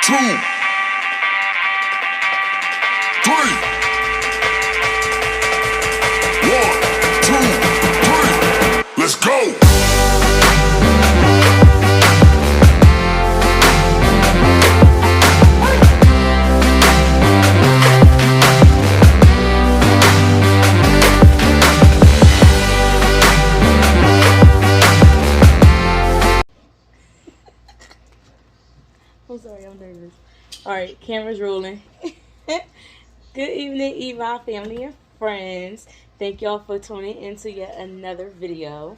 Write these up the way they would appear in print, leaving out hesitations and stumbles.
2, 3. 1, 2, 3. Let's go. I'm sorry, I'm nervous. Alright, camera's rolling. Good evening, my family and friends. Thank y'all for tuning into yet another video.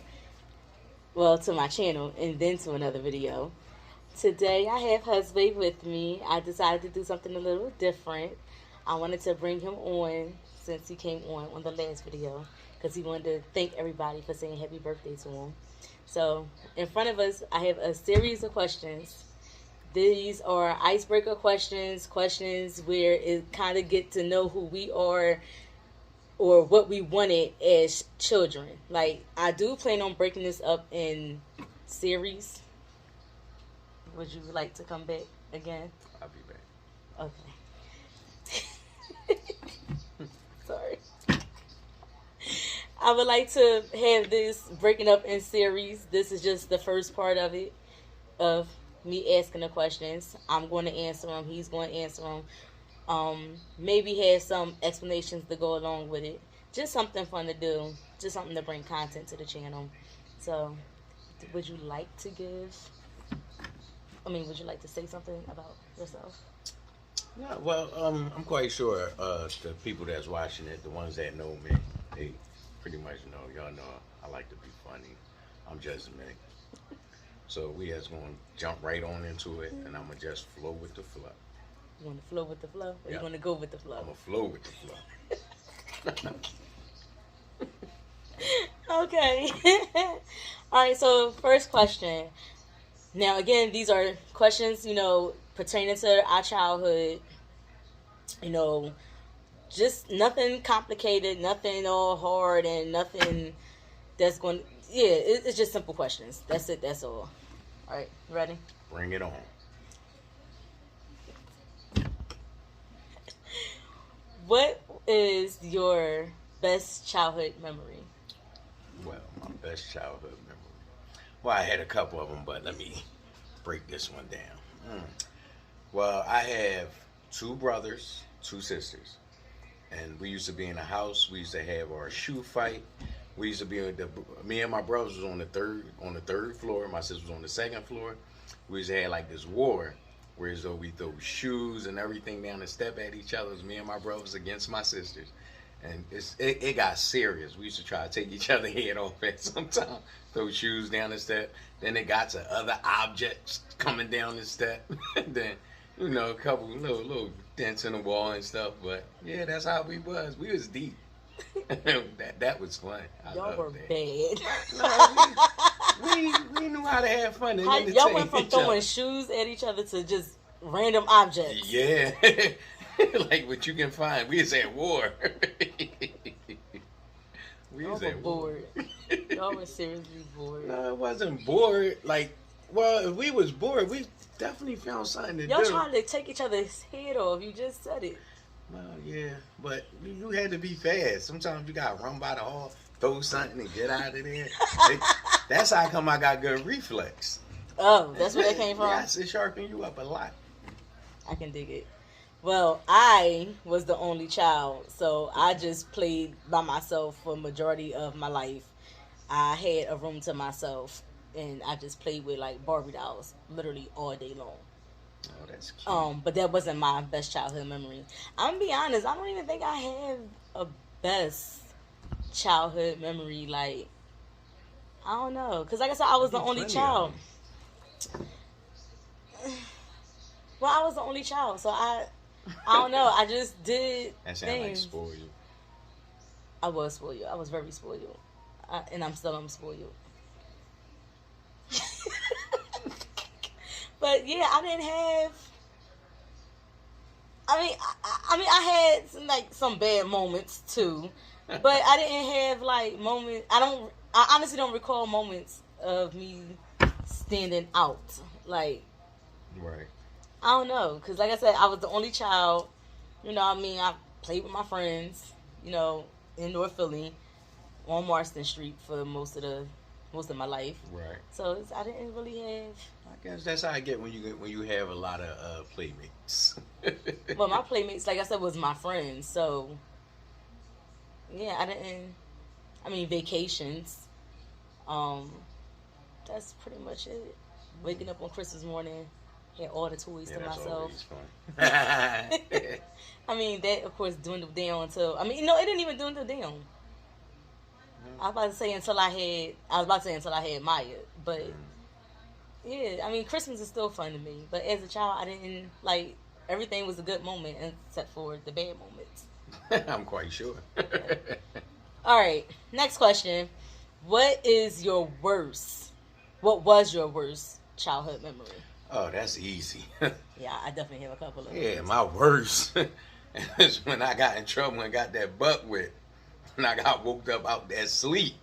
Well, to my channel and then to another video. Today I have Husbae with me. I decided to do something a little different. I wanted to bring him on since he came on the last video because he wanted to thank everybody for saying happy birthday to him. So, in front of us, I have a series of questions. These are icebreaker questions where it kind of get to know who we are or what we wanted as children. Like, I do plan on breaking this up in series. Would you like to come back again? I'll be back. Okay. Sorry. I would like to have this breaking up in series. This is just the first part of it, of me asking the questions. I'm going to answer them. He's going to answer them. Maybe have some explanations to go along with it. Just something fun to do. Just something to bring content to the channel. So, would you like to would you like to say something about yourself? Yeah, well, I'm quite sure the people that's watching it, the ones that know me, they pretty much know. Y'all know I like to be funny. I'm just me. So we just going to jump right on into it, and I'm going to just flow with the flow. You want to flow with the flow? Or you want to go with the flow? I'm going to flow with the flow. Okay. All right, so first question. Now, again, these are questions, pertaining to our childhood. Just nothing complicated, nothing all hard, and nothing that's going to... Yeah, it's just simple questions. That's it. That's all. All right, you ready? Bring it on. What is your best childhood memory? Well, my best childhood memory. Well, I had a couple of them, but let me break this one down. Well, I have 2 brothers, 2 sisters. And we used to be in a house. We used to have our shoe fight. We used to be me and my brothers was on the third floor. My sister was on the 2nd floor. We used to have like this war, where as though we throw shoes and everything down the step at each other. It was me and my brothers against my sisters, and it got serious. We used to try to take each other head off at some time, throw shoes down the step. Then it got to other objects coming down the step. Then a couple little dents in the wall and stuff. But yeah, that's how we was. We was deep. that was fun. Y'all were bad. We knew how to have fun. And y'all went from throwing shoes at each other to just random objects. Yeah. Like what you can find. We was at war. Y'all were bored. Y'all were seriously bored. No, it wasn't bored. Like, well, if we was bored, we definitely found something to do. Y'all trying to take each other's head off. You just said it. Well, yeah, but you had to be fast. Sometimes you got to run by the hall, throw something, and get out of there. That's how come I got good reflex. Oh, that's where that came from? Yes, it sharpened you up a lot. I can dig it. Well, I was the only child, so I just played by myself for the majority of my life. I had a room to myself, and I just played with, like, Barbie dolls literally all day long. Oh, that's cute. But that wasn't my best childhood memory. I'm gonna be honest, I don't even think I have a best childhood memory. Like, I don't know, cause like I said, I was the only child. Well, I was the only child, so I don't know. I just did That sound like things. spoil you. I was spoiled. I was very spoiled, and I'm spoiled. But yeah, I didn't have. I had some bad moments too, but I didn't have like moments. I honestly don't recall moments of me standing out. Like, Right. I don't know, because like I said, I was the only child. You know what I mean? I played with my friends, you know, in North Philly on Marston Street for most of my life. Right. So I didn't really have. I guess that's how I get when you have a lot of playmates. Well, my playmates, like I said, was my friends. So yeah, I didn't. I mean, vacations. Um, that's pretty much it. Waking up on Christmas morning, had all the toys Yeah, to that's myself. always fun. I mean, that of course dwindled down until it didn't even dwindle down. I was about to say until I had Maya, but yeah, I mean, Christmas is still fun to me. But as a child, I didn't like everything was a good moment except for the bad moments. I'm quite sure. All right, next question: What was your worst childhood memory? Oh, that's easy. Yeah, I definitely have a couple of. Yeah, those. my worst is when I got in trouble and got that butt wet. When I got woke up out that sleep.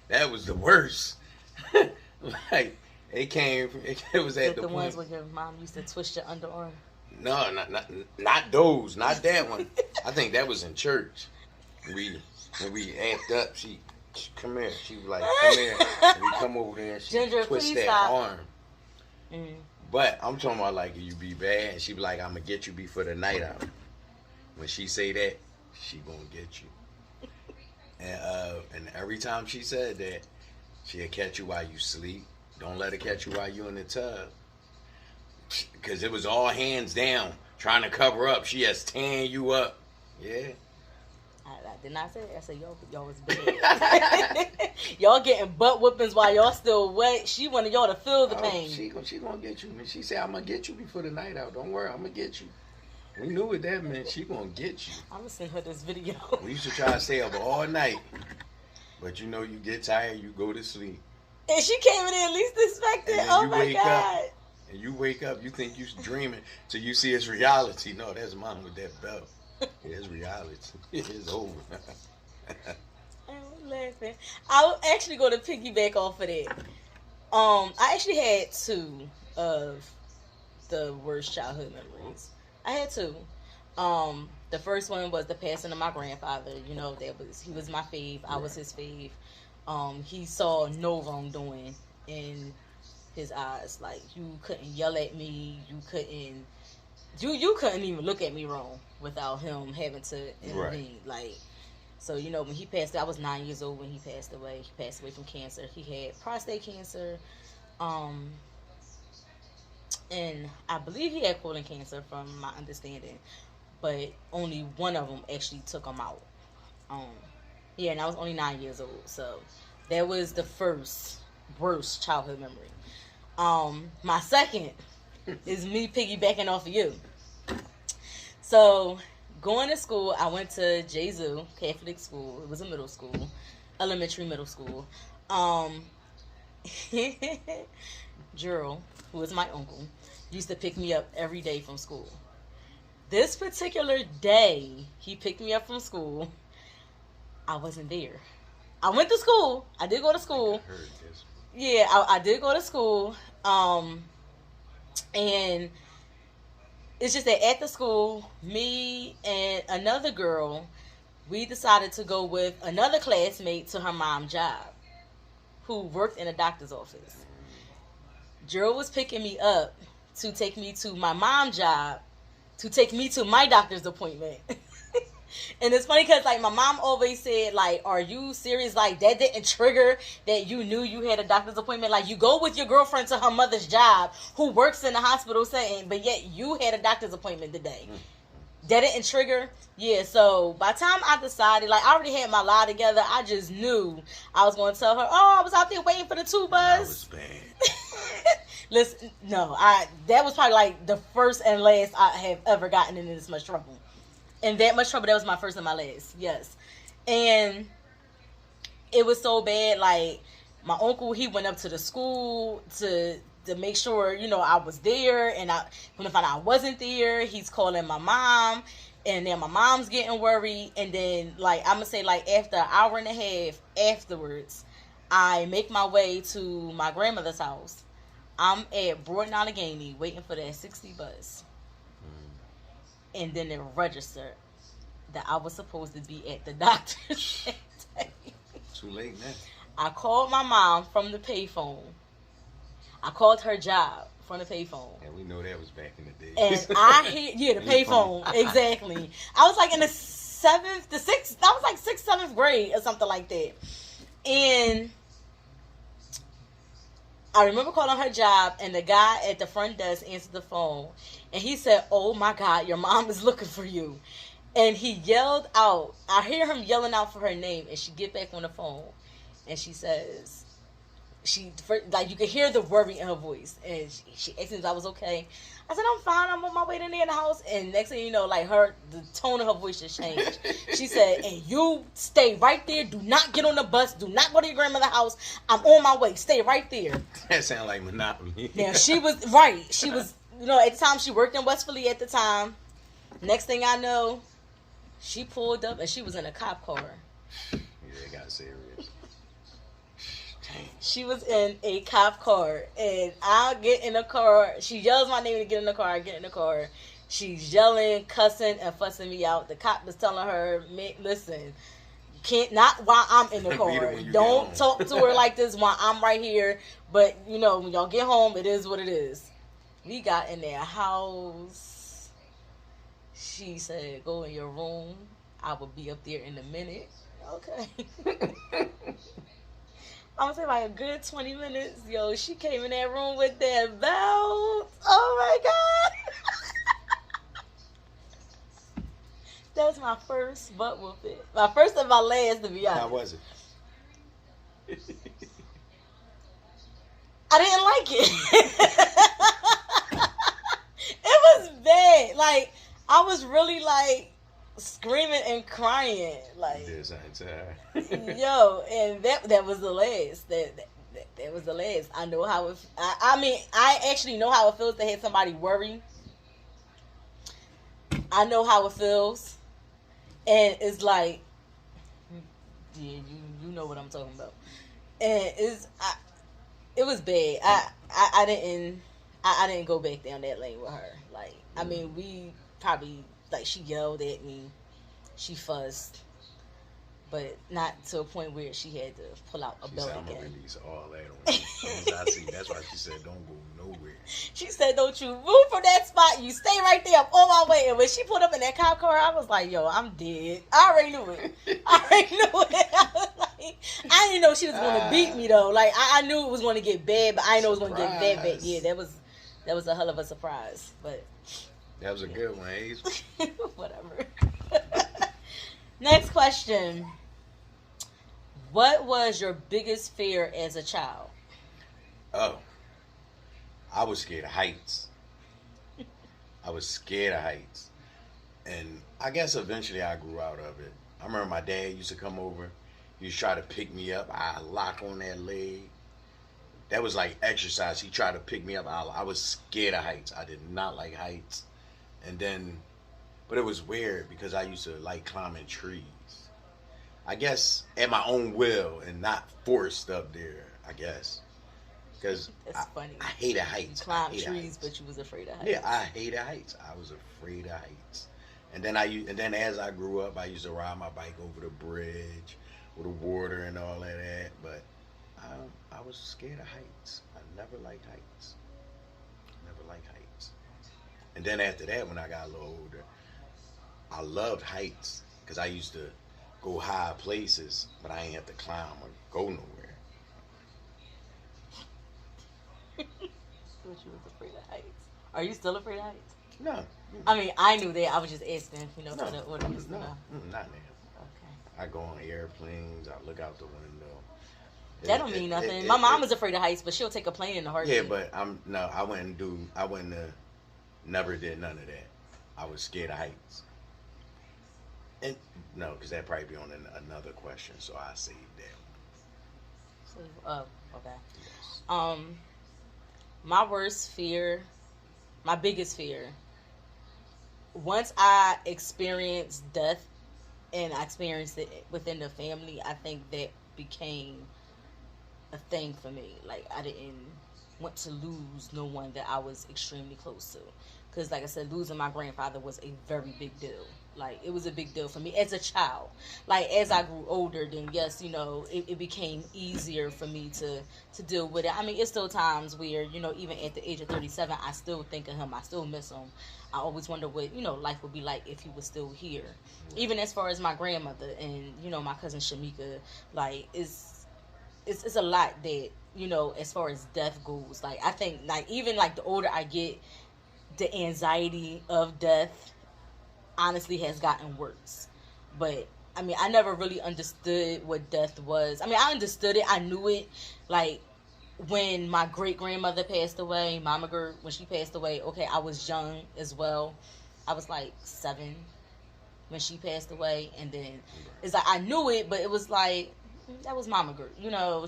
That was the worst. Like, it was at the point. Ones where your mom used to twist your underarm? No, not those. Not that one. I think that was in church. When we amped up, she come here. She was like, come here. And we come over there and she Ginger, twist that stop. arm. Mm. But I'm talking about like you be bad and she be like, I'm gonna get you before the night out. When she say that, she gonna get you. And every time she said that, she'll catch you while you sleep. Don't let her catch you while you in the tub. Because it was all hands down, trying to cover up. She has tearing you up. Yeah. I did not say that. I said y'all was bad. Y'all getting butt whippings while y'all still wet. She wanted y'all to feel the pain. She gonna get you. She said, I'm gonna get you before the night out. Don't worry, I'm gonna get you. We knew what that meant. She gonna get you. I'm gonna send her this video. We used to try to stay up all night. But you know, you get tired, you go to sleep. And she came in there at least expected. Oh my God. And you wake up, you think you're dreaming till you see it's reality. No, that's mom with that belt. It's reality. It's over. I'm laughing. I'll actually go to piggyback off of that. I actually had two of the worst childhood memories. I had two. The first one was the passing of my grandfather. You know, he was my fave. I was his fave. He saw no wrongdoing in his eyes. Like, you couldn't yell at me. You couldn't even look at me wrong without him having to intervene. Right. Like, so, you know, when he passed, I was 9 years old when he passed away. He passed away from cancer. He had prostate cancer. And I believe he had colon cancer from my understanding. But only one of them actually took him out. Yeah, and I was only 9 years old. So that was the first worst childhood memory. My second is me piggybacking off of you. So going to school, I went to Jesu Catholic school. It was a elementary middle school. Gerald, who is my uncle, used to pick me up every day from school. This particular day, he picked me up from school. I wasn't there. I went to school. I did go to school. I heard this. Yeah, I did go to school. And it's just that at the school, me and another girl, we decided to go with another classmate to her mom's job, who worked in a doctor's office. Gerald was picking me up to take me to my mom's job, to take me to my doctor's appointment. And it's funny because, like, my mom always said, like, are you serious? Like, that didn't trigger that you knew you had a doctor's appointment? Like, you go with your girlfriend to her mother's job who works in the hospital setting, but yet you had a doctor's appointment today. That didn't trigger? Yeah, so by the time I decided, like, I already had my lie together. I just knew I was going to tell her, oh, I was out there waiting for the tour bus. That was bad. Listen, no, that was probably, like, the first and last I have ever gotten into this much trouble. In that much trouble, that was my first and my last. Yes. And it was so bad, like, my uncle, he went up to the school to make sure, you know, I was there. And when I found out I wasn't there, he's calling my mom. And then my mom's getting worried. And then, like, I'm going to say, like, after an hour and a half afterwards, I make my way to my grandmother's house. I'm at Broad and Allegheny waiting for that 60 bus. And then it registered that I was supposed to be at the doctor's that day. Too late now. I called my mom from the payphone. I called her job from the payphone. And we know that was back in the day. And I hear, the payphone, exactly. I was like in the 6th, 7th grade or something like that. And I remember calling her job, and the guy at the front desk answered the phone. And he said, "Oh my God, your mom is looking for you." And he yelled out. I hear him yelling out for her name, and she get back on the phone. And she says, you could hear the worry in her voice. And she asked me if I was okay. I said, "I'm fine. I'm on my way to near the house." And next thing you know, the tone of her voice just changed. She said, "And you stay right there. Do not get on the bus. Do not go to your grandmother's house. I'm on my way. Stay right there." That sounds like Monopoly. Now, she was, right. She was, at the time, she worked in West Philly at the time. Next thing I know, she pulled up, and she was in a cop car. Yeah, it got serious. She was in a cop car, and I get in the car. She yells my name to get in the car. I get in the car. She's yelling, cussing, and fussing me out. The cop was telling her, "Listen, you can't, not while I'm in the car. Don't talk to her like this while I'm right here. But, when y'all get home, it is what it is." We got in their house. She said, "Go in your room. I will be up there in a minute." Okay. I'm gonna say like a good 20 minutes. Yo, she came in that room with that belt. Oh my God. That's my first butt whooping. My first and my last, to be honest. How was it? I didn't like it. It was bad. Like, I was really screaming and crying, yo, and that was the last. That was the last. I know how it. I actually know how it feels to have somebody worry. I know how it feels, and it's like, yeah, you know what I'm talking about, and it was bad. I didn't go back down that lane with her. We probably. She yelled at me, she fussed, but not to a point where she had to pull out a belt again. I'm gonna release all that on you. I see. That's why she said, "Don't go nowhere." She said, "Don't you move from that spot. You stay right there. I'm on my way." And when she pulled up in that cop car, I was like, "Yo, I'm dead." I already knew it. I was like, I didn't know she was gonna beat me though. I knew it was gonna get bad, but I didn't know it was gonna get bad. Yeah, that was a hell of a surprise, but. That was a good one, Ace. Whatever. Next question. What was your biggest fear as a child? Oh. I was scared of heights. And I guess eventually I grew out of it. I remember my dad used to come over. He used to try to pick me up. I lock on that leg. That was like exercise. He tried to pick me up. I was scared of heights. I did not like heights. And then, but it was weird because I used to like climbing trees. I guess at my own will and not forced up there, I guess. Because that's funny. I hated heights. You climbed trees, but you was afraid of heights. Yeah, I hated heights. I was afraid of heights. And then as I grew up, I used to ride my bike over the bridge with the water and all of that. But I was scared of heights. I never liked heights. And then after that, when I got a little older, I loved heights because I used to go high places, but I ain't have to climb or go nowhere. But you was afraid of heights. Are you still afraid of heights? No. I knew that. I was just asking, no, for the audience. No, not now. Okay. I go on airplanes. I look out the window. That don't mean nothing. My mom was afraid of heights, but she'll take a plane in a heartbeat. Yeah, but never did none of that. I was scared of heights. And no, because that'd probably be on another question, so I saved that one. Okay. Yes. My worst fear, my biggest fear, once I experienced death and I experienced it within the family, I think that became a thing for me. want to lose no one that I was extremely close to. Because, like I said, losing my grandfather was a very big deal. Like, it was a big deal for me as a child. Like, as I grew older, then, yes, it became easier for me to deal with it. I mean, it's still times where, even at the age of 37, I still think of him. I still miss him. I always wonder what, life would be like if he was still here. Even as far as my grandmother and, my cousin Shamika, like, it's a lot that, as far as death goes. Like, I think, like, even, like, the older I get, the anxiety of death honestly has gotten worse. But, I mean, I never really understood what death was. I mean, I understood it. I knew it. Like, when my great-grandmother passed away, Mama Gert, when she passed away, okay, I was young as well. I was, like, 7 when she passed away. And then it's like, I knew it, but it was like, that was Mama Gert.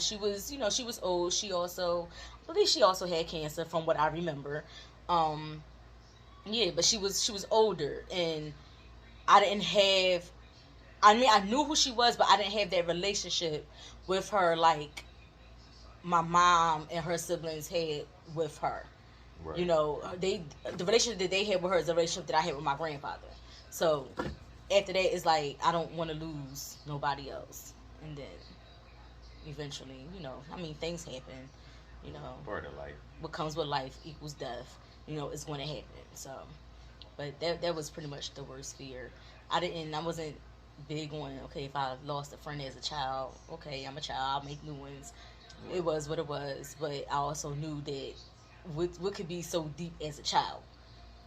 She was old. She also, I believe she also had cancer from what I remember. Yeah, but she was older, and I didn't have, I mean, I knew who she was, but I didn't have that relationship with her like my mom and her siblings had with her. Right. The relationship that they had with her is the relationship that I had with my grandfather. So after that, it's like, I don't want to lose nobody else. And then eventually, I mean, things happen, Part of life. What comes with life equals death. It's going to happen. So, but that was pretty much the worst fear. I wasn't big on, okay, if I lost a friend as a child, okay, I'm a child, I'll make new ones. Right. It was what it was. But I also knew that what could be so deep as a child,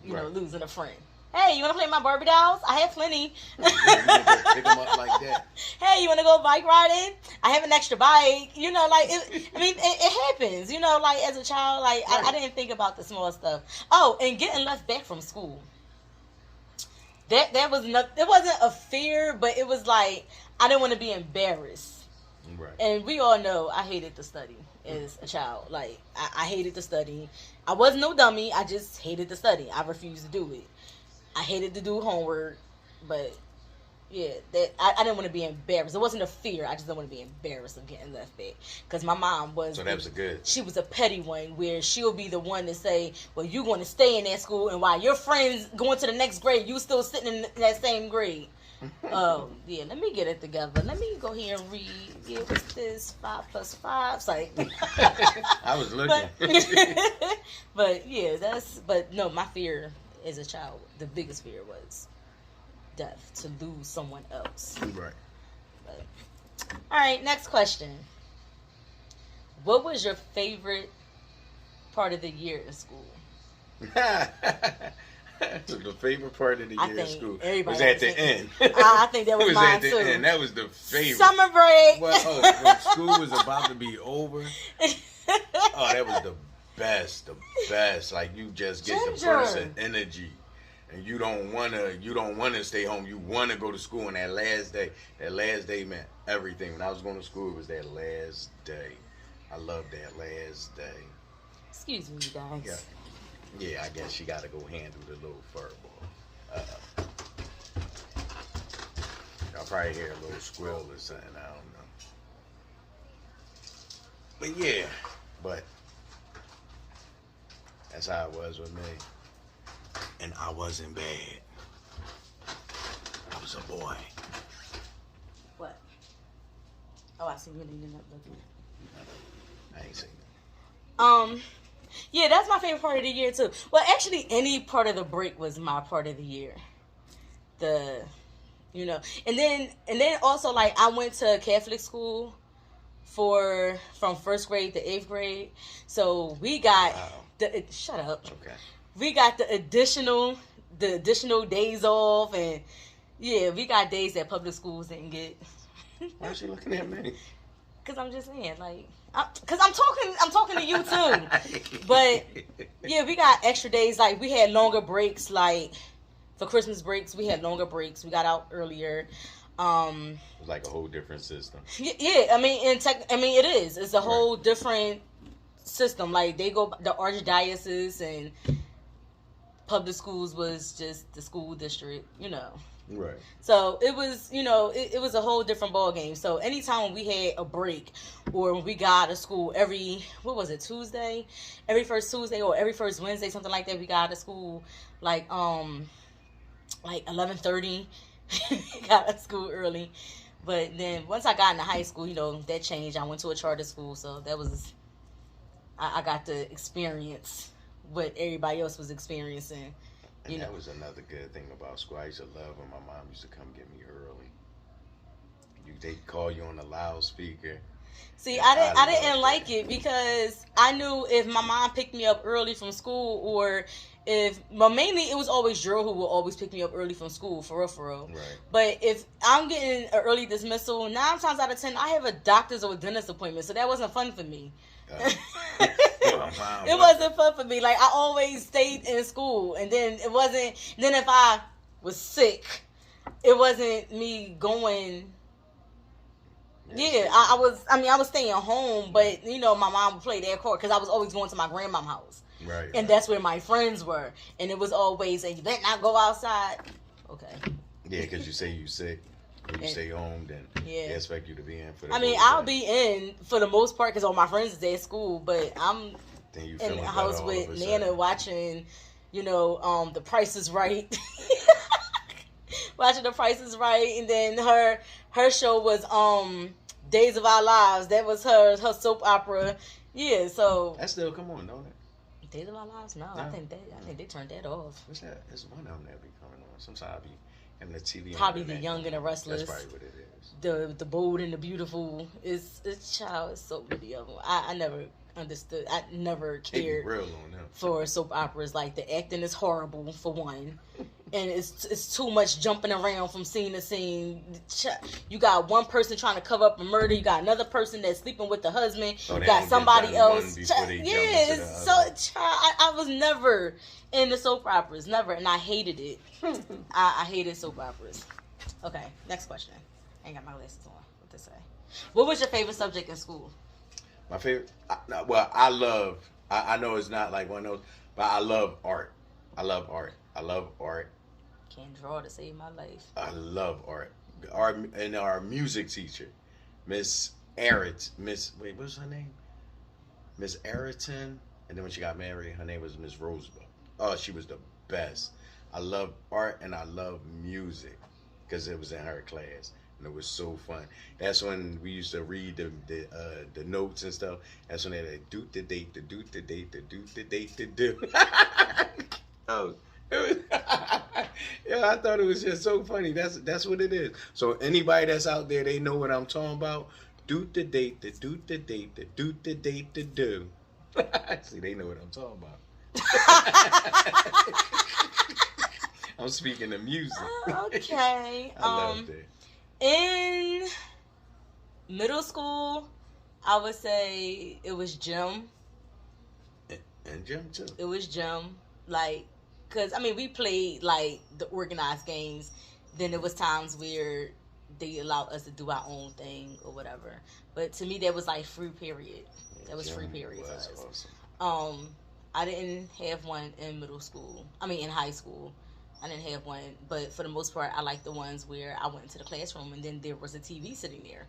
losing a friend. Hey, you want to play my Barbie dolls? I have plenty. You pick them up like that. Hey, you want to go bike riding? I have an extra bike. It happens. Like, as a child, like, right. I didn't think about the small stuff. Oh, and getting left back from school. That was not. It wasn't a fear, but it was like, I didn't want to be embarrassed. Right. And we all know I hated to study as a child. Like, I hated to study. I was no dummy. I just hated to study. I refused to do it. I hated to do homework, but yeah, I didn't want to be embarrassed. It wasn't a fear. I just didn't want to be embarrassed of getting left back. Because my mom was... So that was she was a petty one, where she'll be the one to say, well, you're going to stay in that school, and while your friends going to the next grade, you still sitting in that same grade. Yeah, let me get it together. Let me go here and read. Yeah, what's this? 5 + 5. It's like... I was looking. But yeah, but no, my fear as a child, the biggest fear was death, to lose someone else. Right. But, all right, next question. What was your favorite part of the year in school? The favorite part of the year in school was at the end. I think that was mine too. End. That was the favorite. Summer break. Well, when school was about to be over. Oh, that was the best. Like, you just get the burst of energy, and you don't wanna stay home. You wanna go to school on that last day. That last day meant everything. When I was going to school, it was that last day. I loved that last day. Excuse me, you guys. Yeah, I guess she gotta go handle the little fur ball. Y'all probably hear a little squirrel or something. I don't know. But yeah, that's how it was with me. And I wasn't bad. I was a boy. What? Oh, I see you leaning up looking. I ain't seen that. Yeah, that's my favorite part of the year too. Well, actually, any part of the break was my part of the year. And then also, like, I went to Catholic school from 1st grade to 8th grade. So we got shut up. Okay. We got the additional days off, and yeah, we got days that public schools didn't get. Why is she looking at me? Because I'm just saying, like, because I'm talking to you too. But yeah, we got extra days. Like, we had longer breaks. Like, for Christmas breaks, we had longer breaks. We got out earlier. It's like a whole different system. Yeah, I mean, it is. It's a whole different system. Like, they go, the archdiocese and public schools was just the school district. Right. So it was, it was a whole different ball game. So anytime we had a break or when we got out of school what was it, Tuesday? Every first Tuesday or every first Wednesday, something like that, we got out of school like 11:30. Got out of school early. But then once I got into high school, that changed. I went to a charter school, so that was, I got to experience what everybody else was experiencing. And that was another good thing about school. I used to love when my mom used to come get me early. They call you on the loudspeaker. See, I didn't like it because I knew if my mom picked me up early from school or mainly it was always Drew who would always pick me up early from school, for real. Right. But if I'm getting an early dismissal, 9 times out of 10, I have a doctor's or a dentist appointment, so that wasn't fun for me. It wasn't fun for me. Like, I always stayed in school, and then then if I was sick, it wasn't me going. Yeah, I was staying home, but my mom would play that card because I was always going to my grandma's house. Right. And that's where my friends were. And it was always, you better not go outside. Okay. Yeah, because you say you sick. When you stay home, then they expect you to be in for the I'll be in for the most part because all my friends is at school, but I'm in the house with Nana watching, The Price is Right. Watching The Price is Right, and then her show was Days of Our Lives. That was her soap opera. Yeah, so that still come on, don't it? Days of Our Lives? No, I think they turned that off. What's that? There's one of them that be coming on. Sometimes I be having the TV. Probably The Young and the Restless. That's probably what it is. The Bold and the Beautiful. It's so many of them. I never understood. I never cared real on them. For soap operas. Like, the acting is horrible for one. And it's too much jumping around from scene to scene. You got one person trying to cover up a murder. You got another person that's sleeping with the husband. You got somebody else. I was never into soap operas. Never. And I hated it. I hated soap operas. Okay, next question. I ain't got my glasses on. What to say? What was your favorite subject in school? My favorite? I know it's not like one of those, but I love art. I love art. Can't draw to save my life. I love art. Our music teacher, Miss what's her name? Miss Ayrton. And then when she got married, her name was Miss Rosebud. Oh, she was the best. I love art and I love music because it was in her class. And it was so fun. That's when we used to read the notes and stuff. That's when they had do the date, the do the date, the do the date, the do. Oh, yeah, I thought it was just so funny. That's what it is. So anybody that's out there, they know what I'm talking about. Do the date, the do the date, the do the date, the do. See, they know what I'm talking about. I'm speaking of music. Okay. I love that. In middle school, I would say it was gym. And gym too. It was gym, because we played the organized games. Then there was times where they allowed us to do our own thing or whatever. But to me, that was free period. That was free period for us. Awesome. I didn't have one in middle school. In high school. I didn't have one, but for the most part, I like the ones where I went into the classroom and then there was a TV sitting there.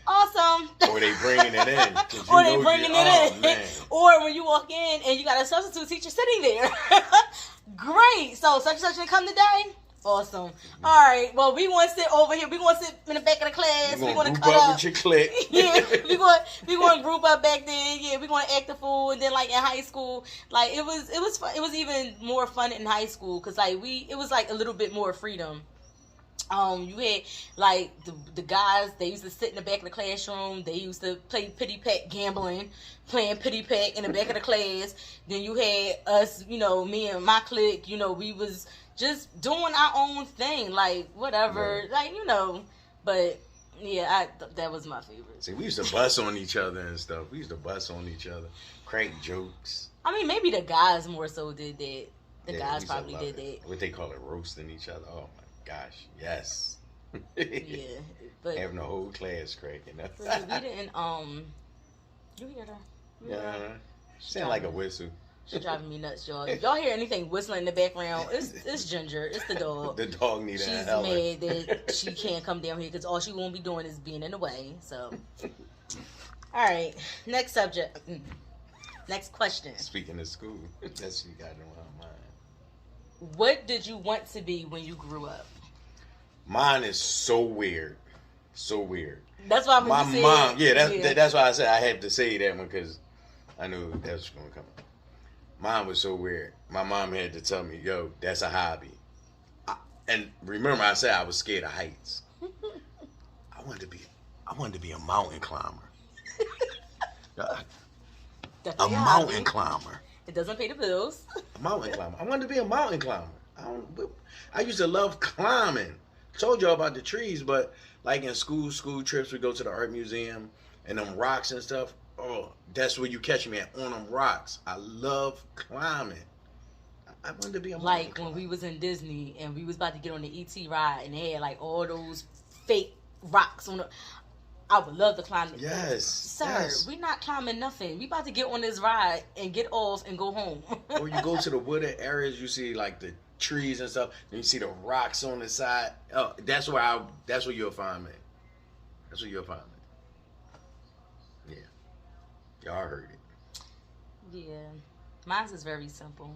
Awesome. Or they bringing it in. Man. Or when you walk in and you got a substitute teacher sitting there. Great. So such and such didn't come today? Awesome. All right. Well, we want to sit over here. We want to sit in the back of the class. We want to cut up with your clique. Yeah. We going to group up back there. Yeah. We going to act the fool. And then in high school, it was fun. It was even more fun in high school because it was a little bit more freedom. You had the guys. They used to sit in the back of the classroom. They used to play pity pack gambling, playing pity pack in the back of the class. Then you had us, me and my clique. We was just doing our own thing, whatever, right. But yeah, that was my favorite. See, we used to bust on each other and stuff. We used to bust on each other, crack jokes. Maybe the guys more so did that. The guys probably did that. What they call it, roasting each other. Oh my gosh, yes. Yeah, but having the whole class cracking up. We didn't. You hear her? Yeah, sound like a whistle. She's driving me nuts, y'all. If y'all hear anything whistling in the background, it's Ginger. It's the dog. The dog needs She's a mad that she can't come down here because all she won't be doing is being in the way. So, all right. Next subject. Next question. Speaking of school, that's what you got in my mind. What did you want to be when you grew up? Mine is so weird. So weird. That's why my mom. Yeah, that's why I said I had to say that one because I knew that was going to come up. Mine was so weird. My mom had to tell me, "Yo, that's a hobby." And remember, I said I was scared of heights. I wanted to be a mountain climber. A mountain climber. It doesn't pay the bills. A mountain climber. I wanted to be a mountain climber. I used to love climbing. Told y'all about the trees, but like in school trips, we go to the art museum and them rocks and stuff. Oh, that's where you catch me at, on them rocks. I love climbing. I wanted to be a mountain climber. When we was in Disney and we was about to get on the ET ride and they had like all those fake rocks on the... I would love to climb it. Yes. Sir, yes. We're not climbing nothing. We about to get on this ride and get off and go home. Or you go to the wooded areas, you see like the trees and stuff, and you see the rocks on the side. Oh, that's where you'll find me. That's where you'll find me. Yeah. Y'all heard it. Yeah. Mine's is very simple.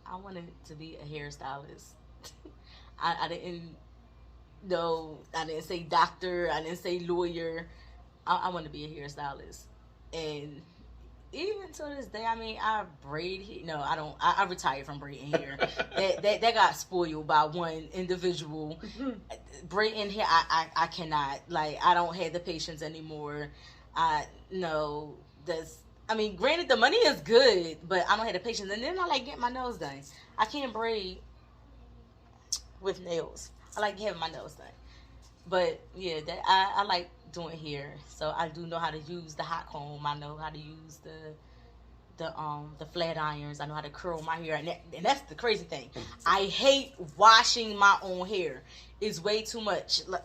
I wanted to be a hairstylist. I didn't say doctor. I didn't say lawyer. I want to be a hairstylist. And even to this day, I mean, I braid hair. No, I don't. I retired from braiding hair. that got spoiled by one individual. Braiding hair, I cannot. Like, I don't have the patience anymore. I mean, granted, the money is good, but I don't have the patience. And then I like getting my nails done. I can't braid with nails. I like having my nails done. But yeah, I like doing hair. So I do know how to use the hot comb. I know how to use the flat irons. I know how to curl my hair. And that's the crazy thing. I hate washing my own hair. It's way too much. Like,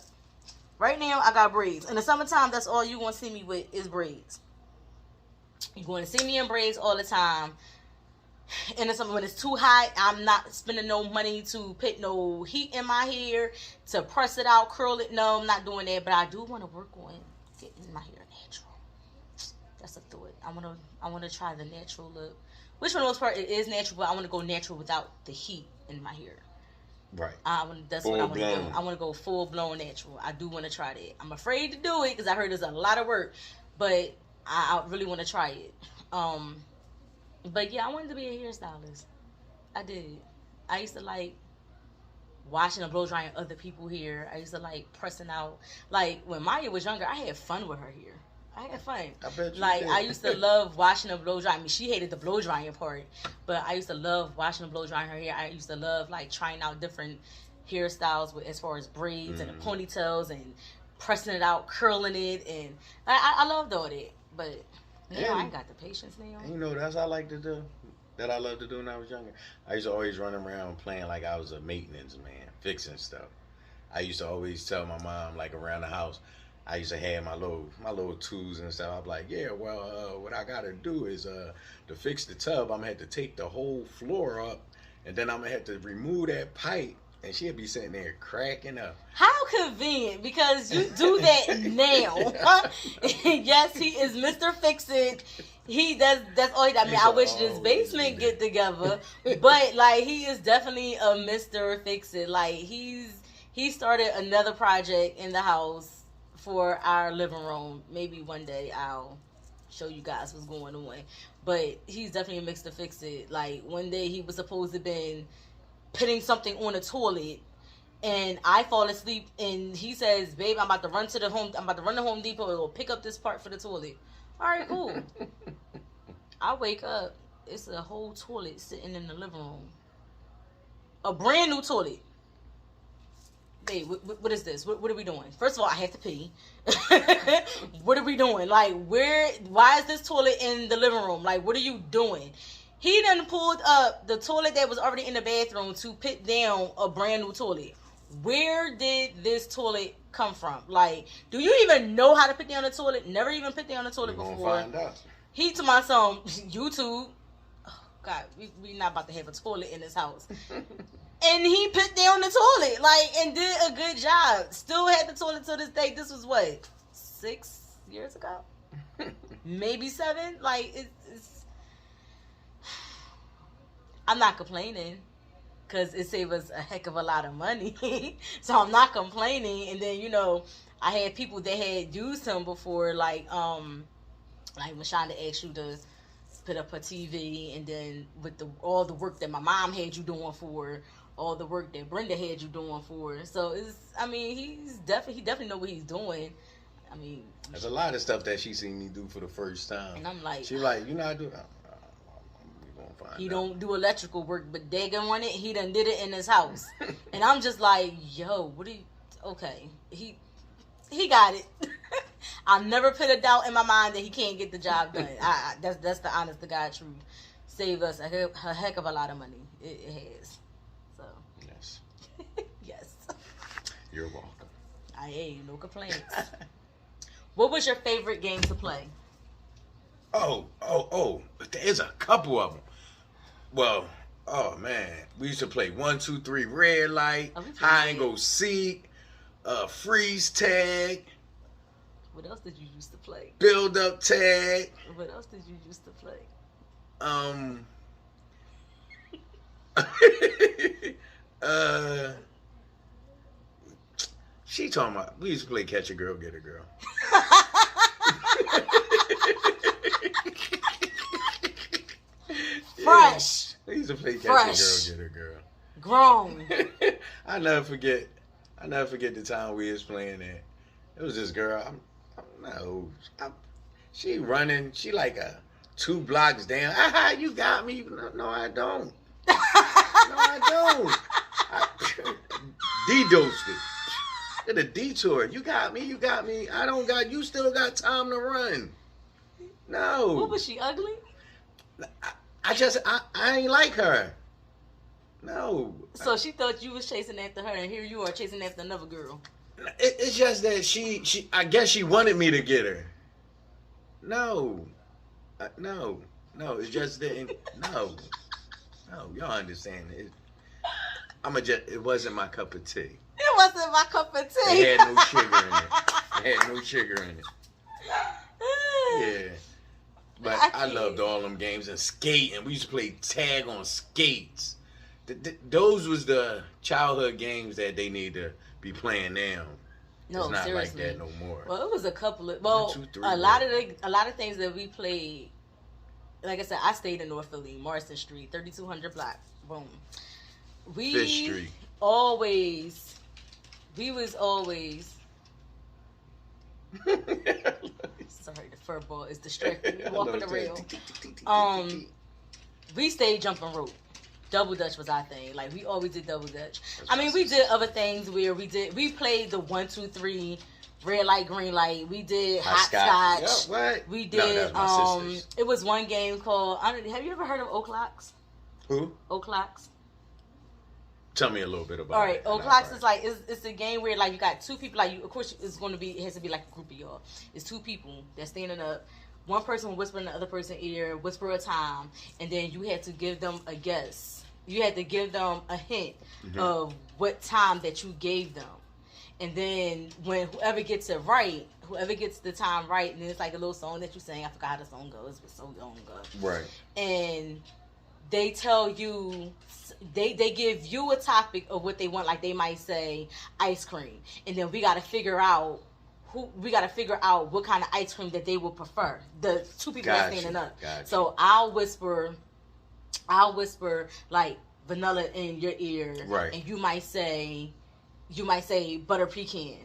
right now, I got braids. In the summertime, that's all you're going to see me with is braids. You're going to see me in braids all the time. In the summer, when it's too hot, I'm not spending no money to put no heat in my hair, to press it out, curl it. No, I'm not doing that. But I do want to work on getting my hair natural. That's a thought. I want to try the natural look. Which for the most part, it is natural, but I want to go natural without the heat in my hair. Right. That's what I want to do. I want to go full blown natural. I do want to try that. I'm afraid to do it because I heard there's a lot of work, but I really want to try it. But yeah, I wanted to be a hairstylist. I did. I used to like washing and blow drying other people's hair. I used to like pressing out. Like when Maya was younger, I had fun with her hair. I had fun. I bet you like did. I used to love washing and blow drying. I mean, she hated the blow drying part, but I used to love washing and blow drying her hair. I used to love like trying out different hairstyles with as far as braids and the ponytails and pressing it out, curling it, and I loved all that. But now I ain't got the patience now. And you know what else I like to do? That I loved to do when I was younger? I used to always run around playing like I was a maintenance man, fixing stuff. I used to always tell my mom, like around the house, I used to have my little tools and stuff. I'm like, yeah, well, what I gotta do is to fix the tub, I'm gonna have to take the whole floor up, and then I'm gonna have to remove that pipe. And she'll be sitting there cracking up. How convenient, because you do that now. Yes, he is Mr. Fix-It. That's all he does. I mean, I wish this basement get together. But like he is definitely a Mr. Fix-It. Like he started another project in the house for our living room. Maybe one day I'll show you guys what's going on. But he's definitely a Mr. Fix-It. Like one day he was supposed to been putting something on the toilet, and I fall asleep, and he says, "Babe, I'm about to run to Home Depot and go pick up this part for the toilet." All right, cool. I wake up, it's a whole toilet sitting in the living room, a brand new toilet. Babe, what is this? What are we doing? First of all, I have to pee. What are we doing? Like, why is this toilet in the living room? Like, what are you doing? He done pulled up the toilet that was already in the bathroom to put down a brand new toilet. Where did this toilet come from? Like, do you even know how to put down a toilet? Never even put down a toilet before. Find out. He to my son, YouTube. God, we not about to have a toilet in this house. And he put down the toilet, like, and did a good job. Still had the toilet to this day. This was what, 6 years ago? Maybe 7. Like, it's I'm not complaining. Because it saved us a heck of a lot of money. So I'm not complaining. And then, you know, I had people that had used him before, like when Shonda asked you to put up her TV, and then with all the work that my mom had you doing for, all the work that Brenda had you doing for. So he definitely know what he's doing. I mean, there's a lot of stuff that she seen me do for the first time. And I'm like, she like, you know, I do. He don't do electrical work, but daggone on it, he done did it in his house. And I'm just like, yo, what do you... Okay, he got it. I'll never put a doubt in my mind that he can't get the job done. That's the honest to God truth. Save us a heck of a lot of money. It has. So. Yes. Yes. You're welcome. I ain't no complaints. What was your favorite game to play? Oh. There's a couple of them. Well, oh man, we used to play 1, 2, 3 red light, hide and go seek, freeze tag. What else did you used to play? Build up tag. What else did you used to play? She talking about, we used to play catch a girl, get a girl. Fresh. Yeah. We used to play catch a girl, get a girl. Grown. I never forget the time we was playing that. It was this girl. She running. She like 2 blocks down. You got me. No, I don't. No, I don't. D-dosed it. Did a detour. You got me. I don't got. You still got time to run. No. What was she, ugly? I ain't like her. No. So she thought you was chasing after her, and here you are chasing after another girl. It's just that she I guess she wanted me to get her. No. No. It's just that. No. Y'all understand it. It wasn't my cup of tea. It wasn't my cup of tea. It had no sugar in it. Yeah. But I loved all them games and skating. We used to play tag on skates. Those was the childhood games that they need to be playing now. No, it's not seriously. like that no more. Well, it was a couple of a lot of things that we played. Like I said, I stayed in North Philly, Marston Street, 3200 block. Boom. Fish Street. We was always. Sorry, the fur ball is distracting me walking the rail. We stayed jumping rope. Double Dutch was our thing. Like, we always did double Dutch. We did other things where we played the 1, 2, 3, red light, green light. We did hopscotch. Yeah, what? We did, it was one game called, have you ever heard of O'Clocks? Who? O'Clocks. Tell me a little bit about it. All right, O'Clocks is like, it's a game where, like, you got 2 people, like, of course, it has to be like a group of y'all. It's 2 people that's standing up. One person will whisper in the other person's ear, whisper a time, and then you had to give them a guess. You had to give them a hint of what time that you gave them. And then when whoever gets the time right, and it's like a little song that you sing. I forgot how the song goes. It was so long ago. Right. And they tell you, they give you a topic of what they want. Like, they might say ice cream. And then we got to figure out what kind of ice cream that they would prefer. The 2 people that's standing up. So I'll whisper like vanilla in your ear, right? And you might say butter pecan,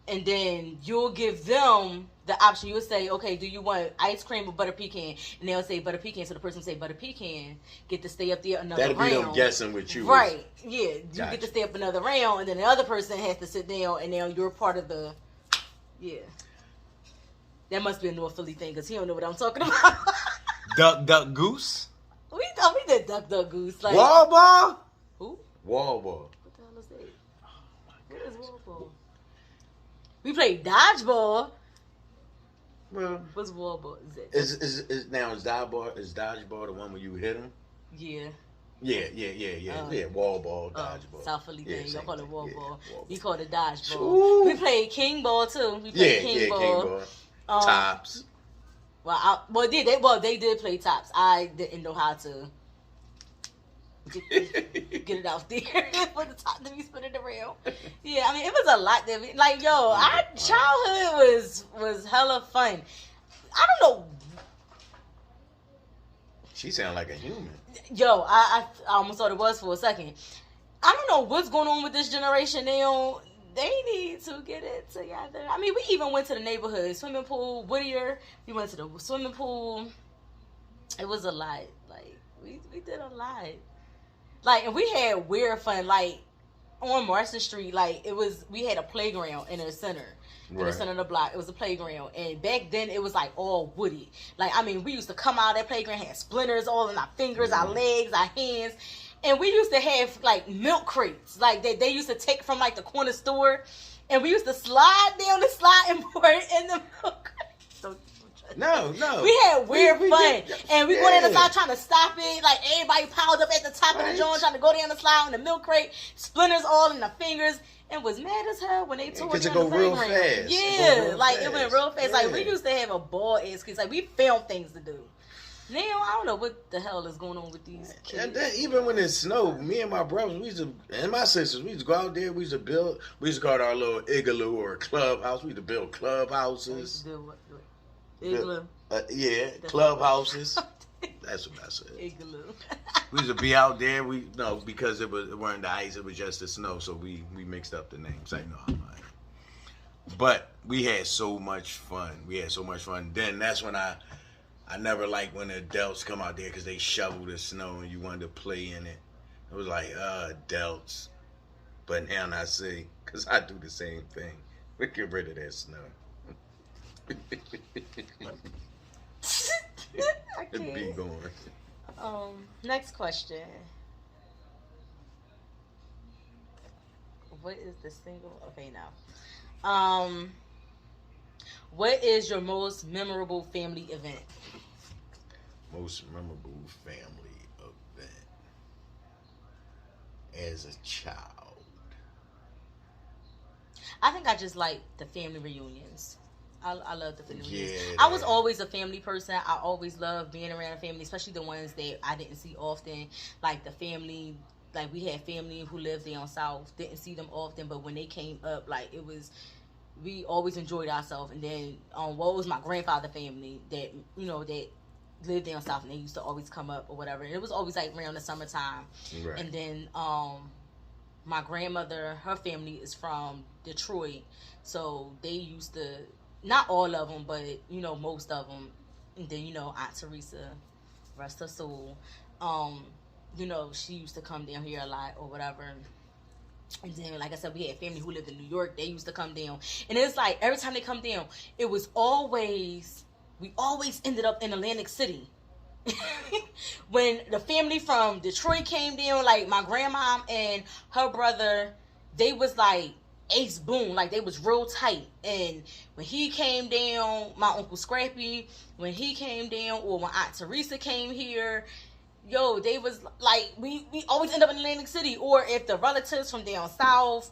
and then you'll give them the option. You'll say, okay, do you want ice cream or butter pecan? And they'll say butter pecan. So the person will say butter pecan, get to stay up there another round. That'll be them guessing with you, right? Yeah, you get to stay up another round, and then the other person has to sit down, and now you're part of the. Yeah, that must be a North Philly thing because he don't know what I'm talking about. Duck goose. We did duck goose. Like, wall ball. Who? Wall ball. What the hell is that? Oh my God. What is wall ball? We played dodgeball. Well, what's wall ball? Is dodgeball the one where you hit them? Yeah. Yeah. Wall ball, dodgeball. South Philly Yeah, thing. Y'all call it wall ball. Wall ball. We call it dodgeball. Ooh. We played king ball too. We played king ball. Tops. They did play tops. I didn't know how to get it out there for the top to be spinning around. Yeah, I mean it was a lot that our childhood was hella fun. I don't know. She sound like a human. Yo, I almost thought it was for a second. I don't know what's going on with this generation now. They need to get it together. I mean, we even went to the neighborhood swimming pool, Whittier. We went to the swimming pool. It was a lot. Like, we did a lot. Like, and we had weird fun. Like, on Marston Street, we had a playground in the center. In the center of the block. It was a playground. And back then, it was, all woody. Like, I mean, we used to come out of that playground, had splinters all in our fingers, our legs, our hands. And we used to have, milk crates. Like, they used to take from, the corner store. And we used to slide down the sliding board in the milk crate. No. We had weird fun. And we went in the side trying to stop it. Like, everybody piled up at the top of the joint trying to go down the slide on the milk crate. Splinters all in the fingers. And was mad as hell when they tore it down the playground. Real fast. Yeah, it went real fast. Yeah. Like, we used to have a ball ass kids. Like, we found things to do. Now, I don't know what the hell is going on with these kids. And then, even when it snowed, me and my brothers, and my sisters, we used to go out there, we used to call it our little igloo or clubhouse. We used to build clubhouses. What? Igloo? Clubhouses. That's what I said. Igloo. We used to be out there. Because it weren't the ice, it was just the snow, so we mixed up the names. I know I'm lying. But we had so much fun. Then that's when I never liked when the adults come out there because they shovel the snow and you wanted to play in it. It was like, adults. But now I see, because I do the same thing. We get rid of that snow. I can't. Be going. Next question. What is the single? Okay, now. What is your most memorable family event? Most memorable family event as a child. I think I just like the family reunions. I love the family reunions. Yeah, I was always a family person. I always loved being around a family, especially the ones that I didn't see often. Like the family, like we had family who lived down south. Didn't see them often, but when they came up, we always enjoyed ourselves. And then what was my grandfather family that that lived down south, and they used to always come up or whatever. And it was always around the summertime. Right. And then my grandmother, her family is from Detroit, so they used to, not all of them, but most of them. And then Aunt Teresa, rest her soul. She used to come down here a lot or whatever. And then, like I said, we had family who lived in New York. They used to come down, and it's like every time they come down, we always ended up in Atlantic City. When the family from Detroit came down, like my grandma and her brother, they was like ace boon, like they was real tight. And when he came down, my Uncle Scrappy, when he came down, or when Aunt Teresa came here, they was like, we always end up in Atlantic City. Or if the relatives from down south,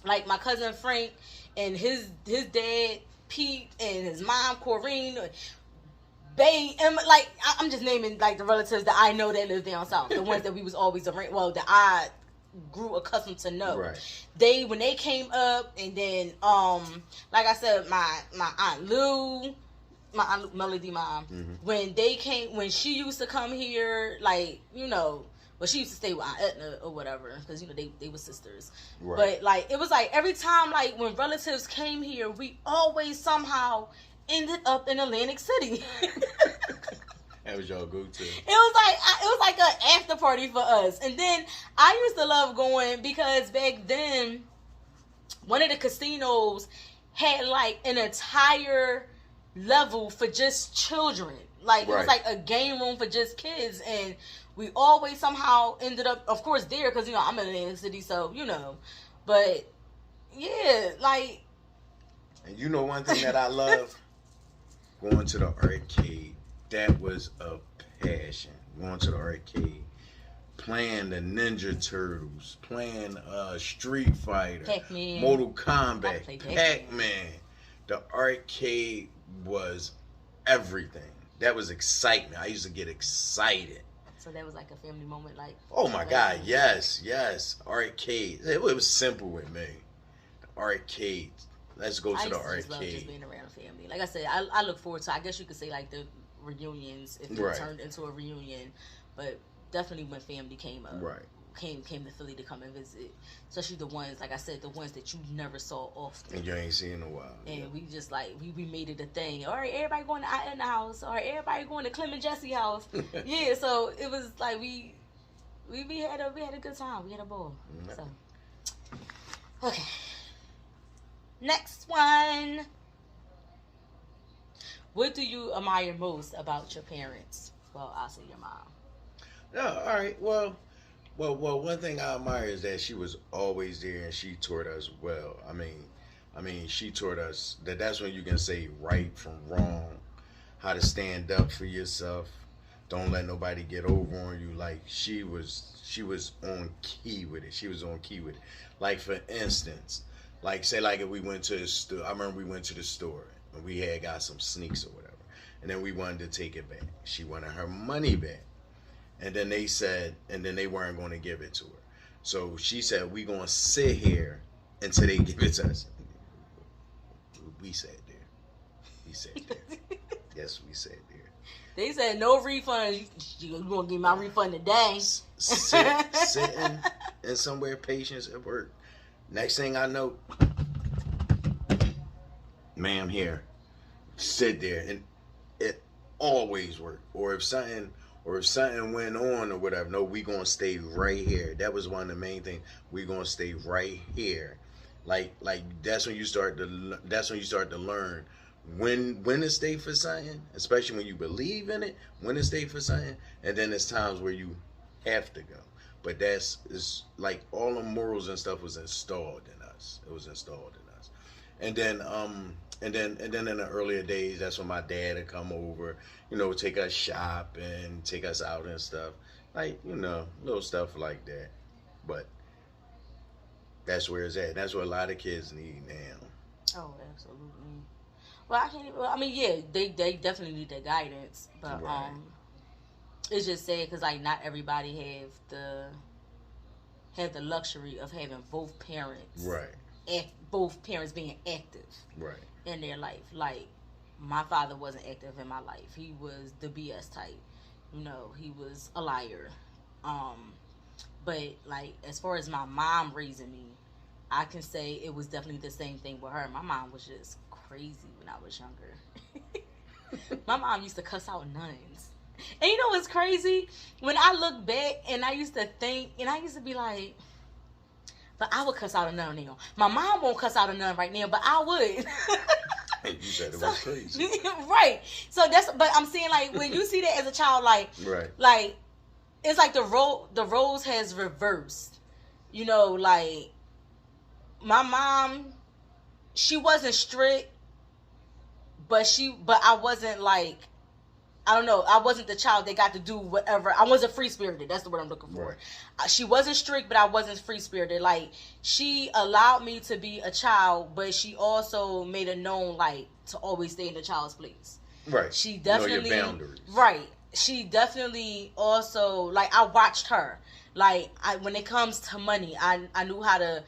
like my cousin Frank and his dad Pete and his mom Corrine, I'm just naming the relatives that I know that live down south, the ones that we was always around. Well, that I grew accustomed to know. Right. When they came up, and then like I said, my Aunt Lou, my Aunt Melody mom, when she used to come here, well, she used to stay with Aunt Etna or whatever, because they were sisters. Right. But it was every time when relatives came here, we always somehow ended up in Atlantic City. That was y'all go-to. It was like an after party for us. And then I used to love going because back then, one of the casinos had an entire level for just children. It was a game room for just kids, and we always somehow ended up, of course, there because I'm in Atlantic City, so but yeah, And one thing that I love, going to the arcade. That was a passion. going to the arcade, playing the Ninja Turtles, playing Street Fighter, Pac-Man. Mortal I Kombat, played Pac-Man. The arcade was everything. That was excitement. I used to get excited. So that was like a family moment, like. Oh my God, yes. Arcade. It was simple with me. The arcade. Let's go to the arcade. Just love just being around a family. Like I said, I look forward to. I guess you could say like the reunions if it turned into a reunion, but definitely when family came up. Right. Came to Philly to come and visit, especially the ones, like I said, the ones that you never saw often. And you ain't seen in a while. And we just like we made it a thing. All right, everybody going to in the house. All right, everybody going to Clem and Jesse house. Yeah, so it was like we had a good time. We had a ball. Mm-hmm. So okay, next one. What do you admire most about your parents? Well, I'll say your mom. Yeah, all right. Well, one thing I admire is that she was always there and she taught us well. I mean, she taught us that's when you can say right from wrong, how to stand up for yourself. Don't let nobody get over on you. Like she was on key with it. She was on key with it. Like for instance, like say like if we went to the store. I remember we went to the store and we had got some sneaks or whatever, and then we wanted to take it back. She wanted her money back. And then they weren't going to give it to her. So she said, we going to sit here until they give it to us. We sat there. Yes, we sat there. They said no refunds. You going to give my refund today. Sitting in somewhere, patience at work. Next thing I know, ma'am, here. Sit there. And it always worked. Or if something went on or whatever, no, we gonna stay right here. That was one of the main things. We gonna stay right here. Like that's when you start to learn when to stay for something, especially when you believe in it. When to stay for something, and then there's times where you have to go. But it's like all the morals and stuff was installed in us. It was installed in us, and then in the earlier days, that's when my dad would come over, take us shopping, take us out and stuff. Like, little stuff like that. But that's where it's at. That's what a lot of kids need now. Oh, absolutely. Well, yeah, they definitely need the guidance. But, right. It's just sad because, like, not everybody have the luxury of having both parents. Right. Both parents being active. Right. In their life. Like, my father wasn't active in my life. He was the BS type. He was a liar. But like as far as my mom raising me, I can say it was definitely the same thing with her. My mom was just crazy when I was younger. My mom used to cuss out nuns. And you know what's crazy? When I look back and I used to think, and I used to be like, but I would cuss out a nun now. My mom won't cuss out a nun right now, but I would. You said it was crazy. Right. So but I'm saying like when you see that as a child, like, right. Like, it's like the roles has reversed. Like, my mom, she wasn't strict, but I wasn't like, I don't know. I wasn't the child that got to do whatever. I wasn't free-spirited. That's the word I'm looking for. Right. She wasn't strict, but I wasn't free-spirited. Like, she allowed me to be a child, but she also made it known, like, to always stay in the child's place. Right. She definitely... know your boundaries. Right. She definitely also... Like, I watched her. Like, when it comes to money, I knew how to...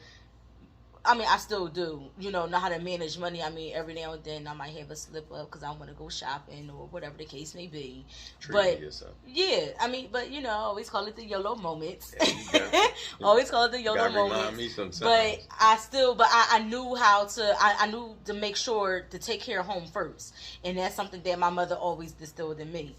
I still do, know how to manage money. Every now and then I might have a slip up because I want to go shopping or whatever the case may be. Treating yourself. Yeah, but always call it the YOLO moments. Always call it the YOLO moments. Remind me sometimes. But I knew how to. I knew to make sure to take care of home first, and that's something that my mother always distilled in me.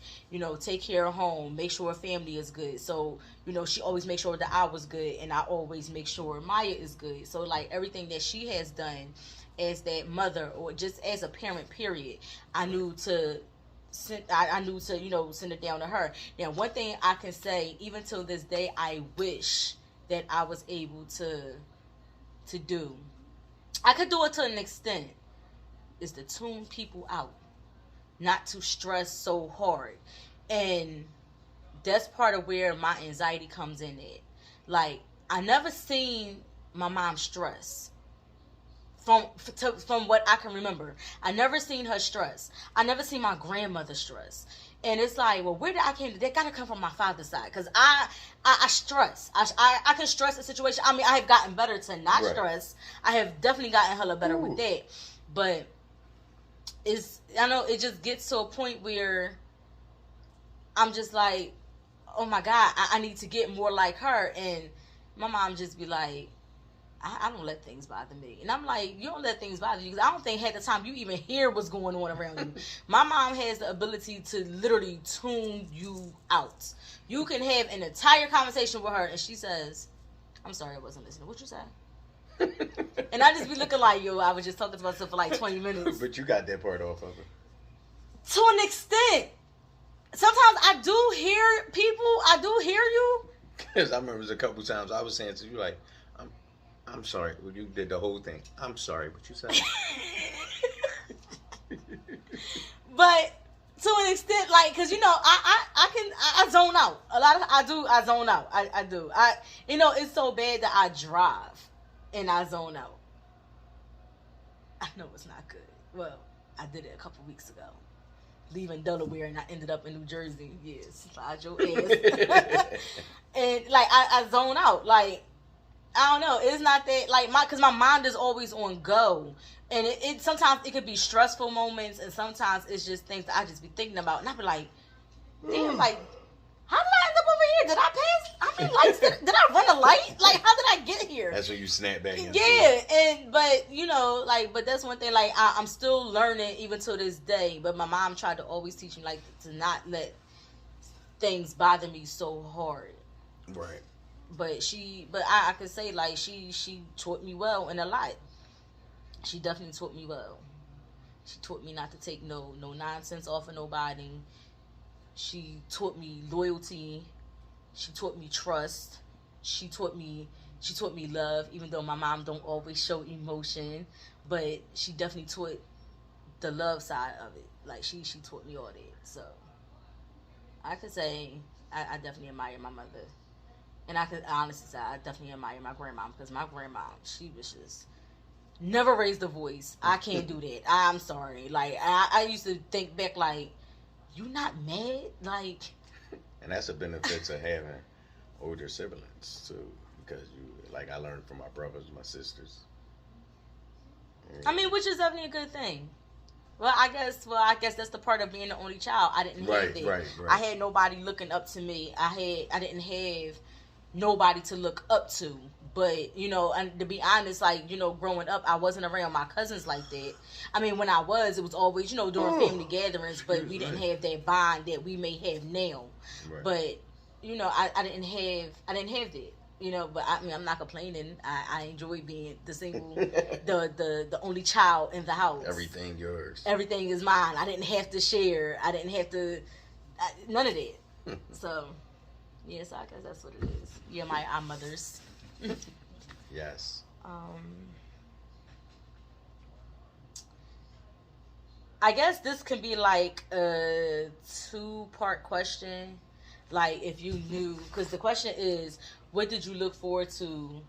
Take care of home, make sure family is good. So she always make sure that I was good, and I always make sure Maya is good. So like everything that she has done as that mother or just as a parent period, I knew to send it down to her. Now one thing I can say, even till this day, I wish that I was able to do, I could do it to an extent, is to tune people out, not to stress so hard. And that's part of where my anxiety comes in at. Like, I never seen my mom stress. From what I can remember, I never seen her stress. I never seen my grandmother stress. And it's like, well, where did I came? That gotta come from my father's side, because I stress. I can stress a situation. I mean, I have gotten better to not stress. I have definitely gotten hella better with that. But I know it just gets to a point where I'm just like, oh my God, I need to get more like her. And my mom just be like, I don't let things bother me. And I'm like, you don't let things bother you, because I don't think half the time you even hear what's going on around you. My mom has the ability to literally tune you out. You can have an entire conversation with her and she says, I'm sorry, I wasn't listening. What you say? And I just be looking like, yo, I was just talking to myself for like 20 minutes. But you got that part off of her. To an extent. Sometimes I do hear people. I do hear you. Because I remember a couple times I was saying to you, like, I'm sorry. Well, you did the whole thing. I'm sorry. What you said? But to an extent, like, because, you know, I zone out. I zone out. I do. You know, it's so bad that I drive and I zone out. I know it's not good. Well, I did it a couple weeks ago. Leaving Delaware and I ended up in New Jersey. Yes, slide your ass. And, like, I zone out. Like, I don't know. It's not that, like, because my mind is always on go. And it sometimes it could be stressful moments, and sometimes it's just things that I just be thinking about. And I be like, damn, like, how did I end up over here? Did I pass? How many lights? Did I run a light? Like, how did I get here? That's when you snap back into it. But, you know, like, but that's one thing, like, I'm still learning even to this day. But my mom tried to always teach me, like, to not let things bother me so hard. Right. But I could say, like, she taught me well in a lot. She definitely taught me well. She taught me not to take no nonsense off of nobody. She taught me loyalty. She taught me trust. She taught me love, even though my mom don't always show emotion. But she definitely taught the love side of it. Like, she taught me all that. So I could say I definitely admire my mother. And I could honestly say I definitely admire my grandma, because my grandma, she was just never raised a voice. I can't do that. I'm sorry. Like, I used to think back, like, you not mad? Like. And that's a benefit to having older siblings, too. Because, like, I learned from my brothers, my sisters. Yeah. I mean, which is definitely a good thing. Well, I guess that's the part of being the only child. I didn't have that. Right. I had nobody looking up to me. I didn't have nobody to look up to. But, you know, and to be honest, like, you know, growing up, I wasn't around my cousins like that. I mean, when I was, it was always, you know, during family gatherings, but we didn't have that bond that we may have now. Right. But, you know, I didn't have that. You know, but I mean, I'm not complaining. I enjoy being the single, the only child in the house. Everything yours. Everything is mine. I didn't have to share. I didn't have to, none of that. So, yeah, so I guess that's what it is. Yeah, our mothers. Yes. I guess this can be like a 2-part question. Like, if you knew, because the question is, what did you look forward to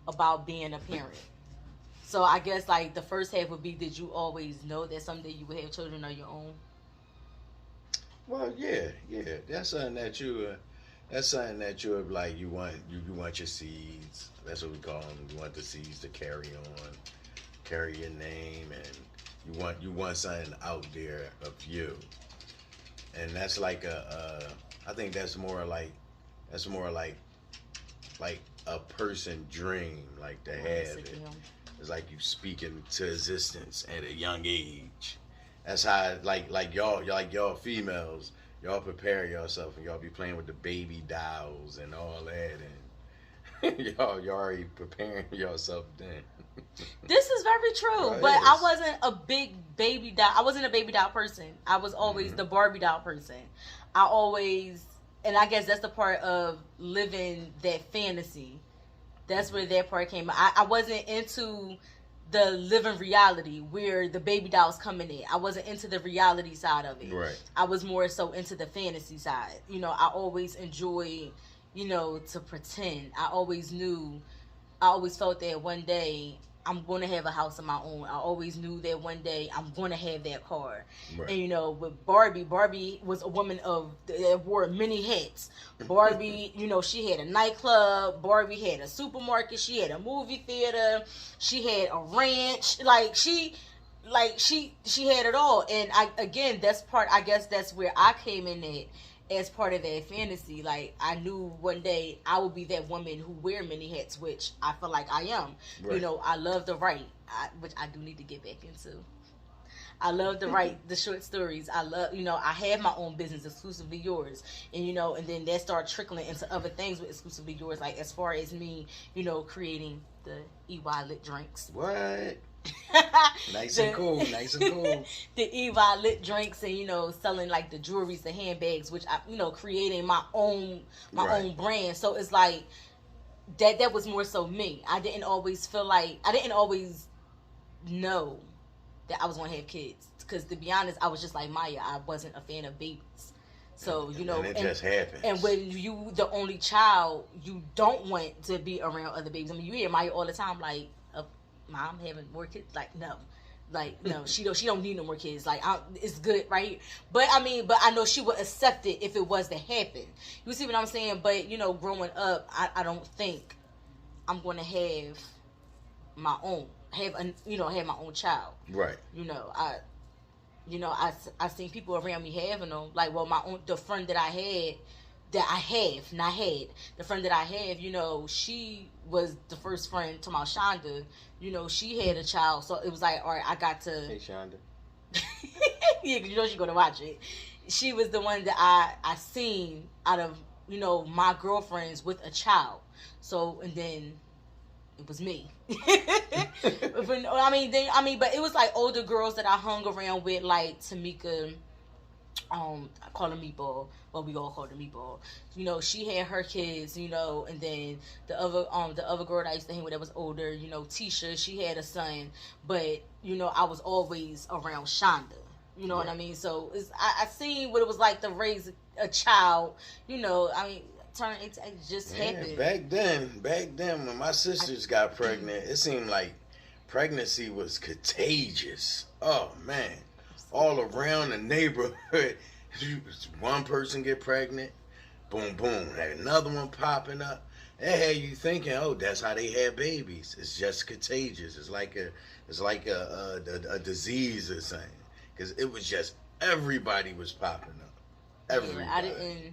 about being a parent? So I guess, like, the first half would be, did you always know that someday you would have children of your own? Well, yeah. That's something that you like. You want your seeds. That's what we call them. You want the seeds to carry your name, and you want something out there of you. And that's like I think that's more like a person dream, like to have it. It's like you speak into existence at a young age. That's how like y'all females, y'all prepare yourself and y'all be playing with the baby dolls and all that, and y'all already preparing yourself then. This is very true, but I wasn't a big baby doll. I wasn't a baby doll person. I was always the Barbie doll person. And I guess that's the part of living that fantasy. That's where that part came. I wasn't into the living reality where the baby dolls coming in. I wasn't into the reality side of it. Right. I was more so into the fantasy side. You know, I always enjoyed, you know, to pretend. I always felt that one day I'm going to have a house of my own. I always knew that one day I'm going to have that car. Right. And, you know, with Barbie was a woman that wore many hats. Barbie, you know, she had a nightclub. Barbie had a supermarket. She had a movie theater. She had a ranch. She had it all. And I guess that's where I came in at. As part of that fantasy, like, I knew one day I would be that woman who wear many hats, which I feel like I am. Right. You know, I love to write, which I do need to get back into. I love to write the short stories. I love, you know, I have my own business, Exclusively Yours. And, you know, and then that started trickling into other things with Exclusively Yours, like as far as me, you know, creating the EY lit drinks. What? Nice and cool. The EY lit drinks, and, you know, selling like the jewelries, the handbags, which I, you know, creating my own brand. So it's like that was more so me. I didn't always know that I was going to have kids, because to be honest, I was just like Maya. I wasn't a fan of babies. So, you know, and it just happens. And when you the only child, you don't want to be around other babies. I mean, you hear Maya all the time, like, Mom having more kids, like, no, she don't need no more kids. Like, it's good, right? But I know she would accept it if it was to happen. You see what I'm saying? But, you know, growing up, I don't think I'm going to have my own, have my own child. Right. You know, I seen people around me having them. Like, well, the friend that I had, the friend that I have, you know, she was the first friend to my Shonda. You know, she had a child, so it was like, all right, I got to. Hey, Shonda. Yeah, because you know she's gonna watch it. She was the one that I seen out of, you know, my girlfriends with a child. So, and then it was me. But it was like older girls that I hung around with, like Tamika. I call her Meatball. Well, we all call her Meatball. You know, she had her kids, you know, and then the other girl that I used to hang with that was older, you know, Tisha, she had a son. But, you know, I was always around Shonda. You know what I mean? So I seen what it was like to raise a child, you know, I mean, it just happened. Back then, when my sisters got pregnant, it seemed like pregnancy was contagious. Oh, man. All around the neighborhood, one person get pregnant, boom, boom, another one popping up. That had you thinking, oh, that's how they have babies. It's just contagious. It's like a disease or something, because it was just everybody was popping up. Everybody. Yeah,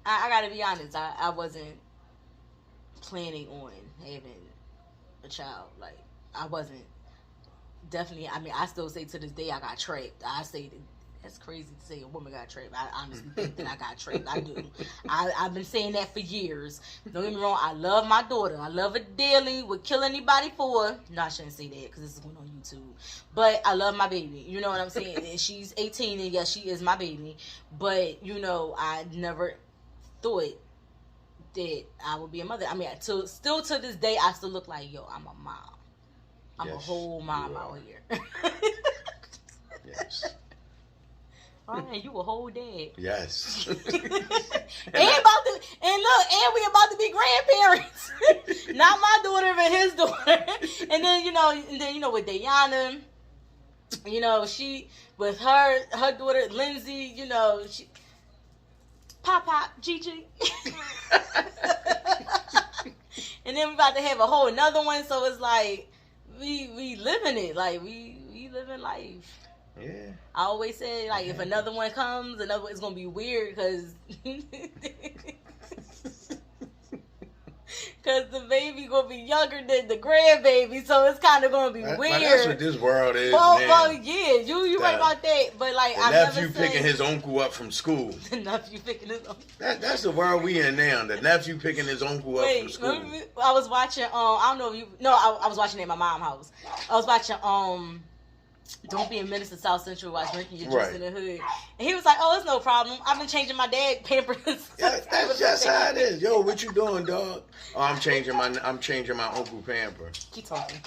I gotta be honest. I wasn't planning on having a child. Like, I wasn't. Definitely, I mean, I still say to this day I got trapped. I say that's crazy to say a woman got trapped. I honestly think that I got trapped. I do. I've been saying that for years. Don't get me wrong. I love my daughter. I love her dearly. Would kill anybody for her. No, I shouldn't say that because this is going on YouTube. But I love my baby. You know what I'm saying? And she's 18, and yes, she is my baby. But, you know, I never thought that I would be a mother. I mean, still to this day, I still look like, yo, I'm a mom. I'm a whole mom out here. Yes. All right, you a whole dad. Yes. And we about to be grandparents. Not my daughter, but his daughter. And then you know with Dayana, you know, she with her daughter Lindsay, you know, she Pop Gigi. And then we about to have a whole another one, so it's like we living it, like we living life. Yeah. I always say, like, if another one comes, it's gonna be weird because the baby gonna be younger than the grandbaby, so it's kind of gonna be weird. That's what this world is. Well, yeah, you right about that. But like, the nephew picking his uncle up from school. The nephew picking his uncle. That's the world we in now. The nephew picking his uncle up from school. I was watching. I don't know if you. No, I was watching it at my mom's house. I was watching. Don't be a menace to South Central while drinking your juice in the hood. And he was like, "Oh, it's no problem. I've been changing my dad Pampers." Yeah, that's just how it is. Yo, what you doing, dog? Oh, I'm changing my uncle pamper. Keep talking.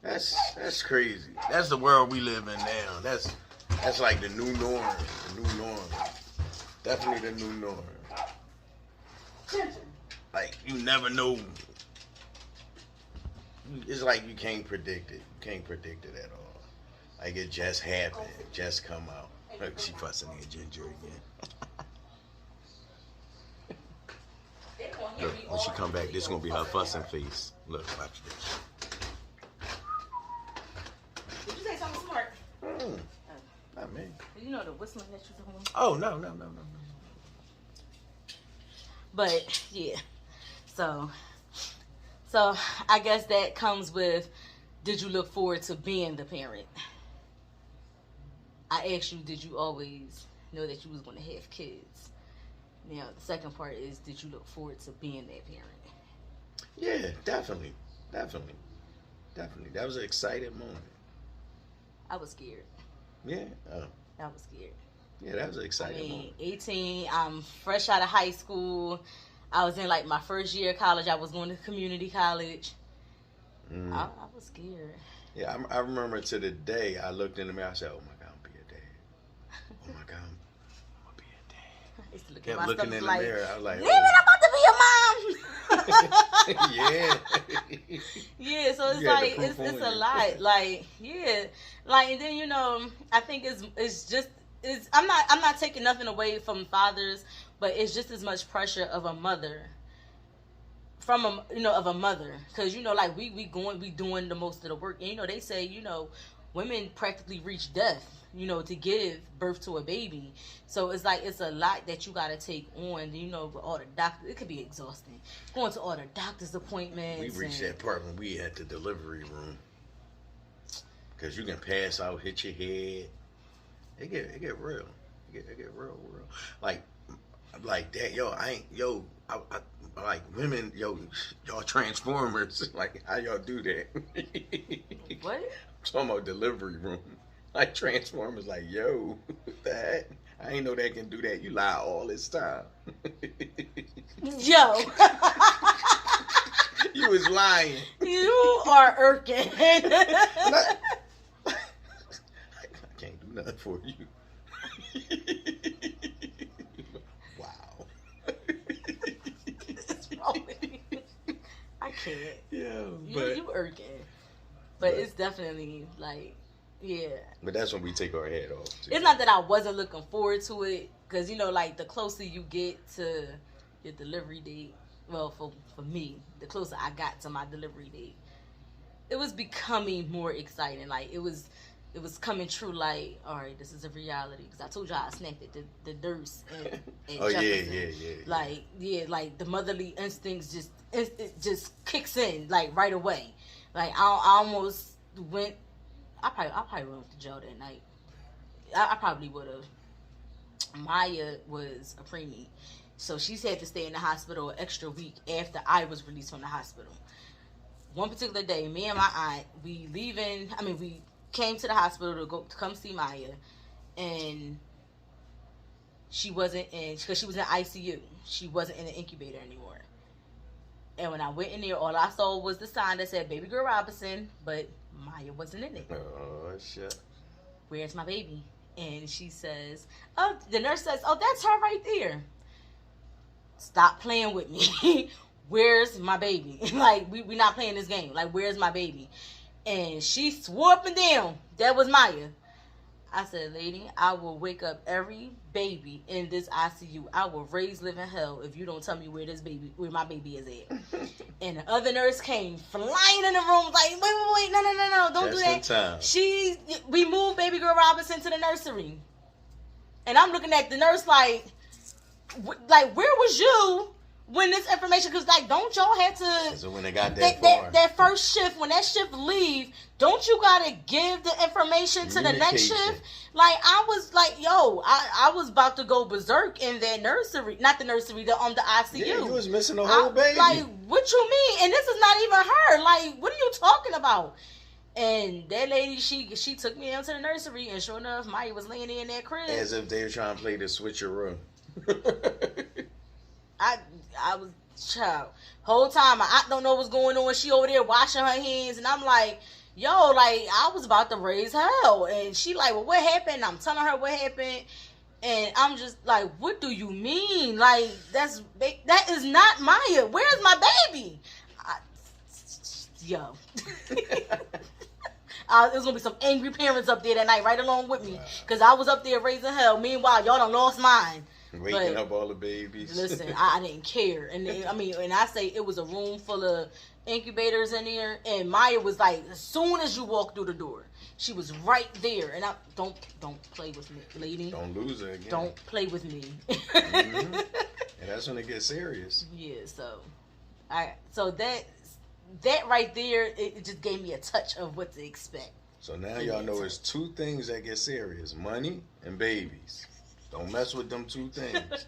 That's crazy. That's the world we live in now. That's like the new norm. The new norm. Definitely the new norm. Like you never know. It's like you can't predict it. You can't predict it at all. Like it just happened. It just come out. Look, she fussing at Ginger again. Look, when she come back, this is gonna be her fussing face. Look, watch this. Did you say something smart? Not me. You know the whistling that you're doing? Oh, no. But, yeah. So I guess that comes with, did you look forward to being the parent? I asked you, did you always know that you was going to have kids? Now, the second part is, did you look forward to being that parent? Yeah, definitely. That was an exciting moment. I was scared. Yeah. I was scared. Yeah, that was an exciting moment. 18, I'm fresh out of high school. I was in like my first year of college. I was going to community college. I was scared. Yeah, I remember to the day I looked in the mirror. I said, "Oh my God, I'm gonna be a dad. Oh my God, I'm gonna be a dad." I used to look Kept at looking in the mirror. I was like, I'm about to be a mom. Yeah. Yeah, so it's You had like the proof it's on a you. lot. Like, yeah. Like, and then I think it's just I'm not taking nothing away from fathers, but it's just as much pressure of a mother from of a mother, because like we doing the most of the work, and they say women practically reach death to give birth to a baby. So it's like it's a lot that you got to take on, with all the doctors. It could be exhausting going to all the doctor's appointments. We reached that part when we at the delivery room, because you can pass out, hit your head. It get real. It get real. Like that, I like women, y'all transformers. Like, how y'all do that? What? I'm talking about delivery room. Like transformers, like, yo, that I ain't know that can do that. You lie all this time. Yo. You was lying. You are irking. I can't do nothing for you. Wow. What's wrong with you? I can't. Yeah, You irking. But it's definitely like, yeah. But that's when we take our head off, too. It's not that I wasn't looking forward to it, because like the closer you get to your delivery date, well, for me, the closer I got to my delivery date, it was becoming more exciting. Like it was coming true. Like, all right, this is a reality. Because I told y'all I snapped at the nurse at Oh, Jefferson. Yeah. Like the motherly instincts it just kicks in like right away. Like I almost went. I probably went to jail that night. I probably would have. Maya was a preemie, so she's had to stay in the hospital an extra week after I was released from the hospital. One particular day, me and my aunt, we came to the hospital to come see Maya, and she wasn't in, because she was in ICU. She wasn't in the incubator anymore. And when I went in there, all I saw was the sign that said Baby Girl Robinson, but Maya wasn't in it. Oh, shit. Where's my baby? And she says, oh, the nurse says, oh, that's her right there. Stop playing with me. Where's my baby? Like, we not playing this game. Like, where's my baby? And she swore up and down that was Maya. I said, lady, I will wake up every baby in this ICU. I will raise living hell if you don't tell me where my baby is at. And the other nurse came flying in the room like, wait, no, don't do that. Just in time. We moved Baby Girl Robinson to the nursery. And I'm looking at the nurse like where was you when this information, because like, don't y'all have to, so when they got that first shift, when that shift leave, don't you gotta give the information to the next shift? Like, I was like, yo, I was about to go berserk in that nursery, not the nursery, the ICU. Yeah, you was missing a whole baby. Like, what you mean? And this is not even her. Like, what are you talking about? And that lady, she took me down to the nursery, and sure enough, Maya was laying there in that crib. As if they were trying to play the switcheroo. I was child. Whole time I don't know what's going on. She over there washing her hands, and I'm like, yo, like, I was about to raise hell. And she like, well, what happened? I'm telling her what happened. And I'm just like, what do you mean? Like, that is not Maya. Where's my baby? Yo. There's gonna be some angry parents up there that night right along with me. Because I was up there raising hell. Meanwhile, y'all done lost mine. Waking up all the babies. Listen, I didn't care. And and I say it was a room full of incubators in there. And Maya was like, as soon as you walk through the door, she was right there. And I don't play with me, lady. Don't lose her again. Don't play with me. Mm-hmm. And that's when it gets serious. Yeah, so that right there, it just gave me a touch of what to expect. So now y'all know it's two things that get serious: money and babies. Don't mess with them two things.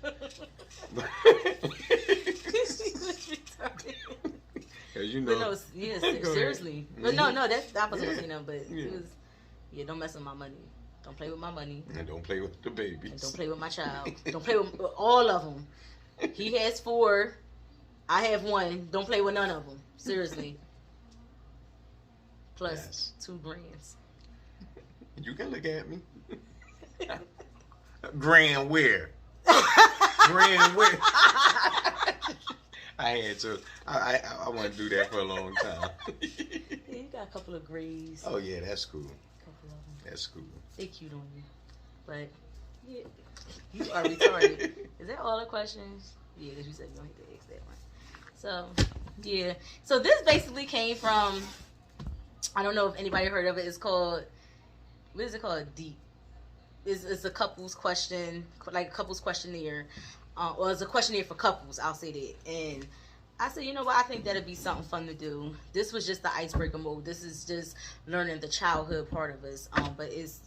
Cause you know. But no, yeah, seriously. But no, that's I wasn't saying that. But it was, don't mess with my money. Don't play with my money. And don't play with the babies. And don't play with my child. Don't play with all of them. He has 4. I have 1. Don't play with none of them. Seriously. Plus 2 grands. You can look at me. Grand where? Grand where? I had to. I want to do that for a long time. Yeah, you got a couple of grays. Oh yeah, that's cool. Couple of them. That's cool. They cute on you, but yeah, you are retarded. Is that all the questions? Yeah, because you said you don't hate to ask that one. So yeah, so this basically came from. I don't know if anybody heard of it. It's called. What is it called? Deep. It's a couples question, like a couples questionnaire. Or it's a questionnaire for couples, I'll say that. And I said, you know what, I think that'd be something fun to do. This was just the icebreaker mode. This is just learning the childhood part of us. But it's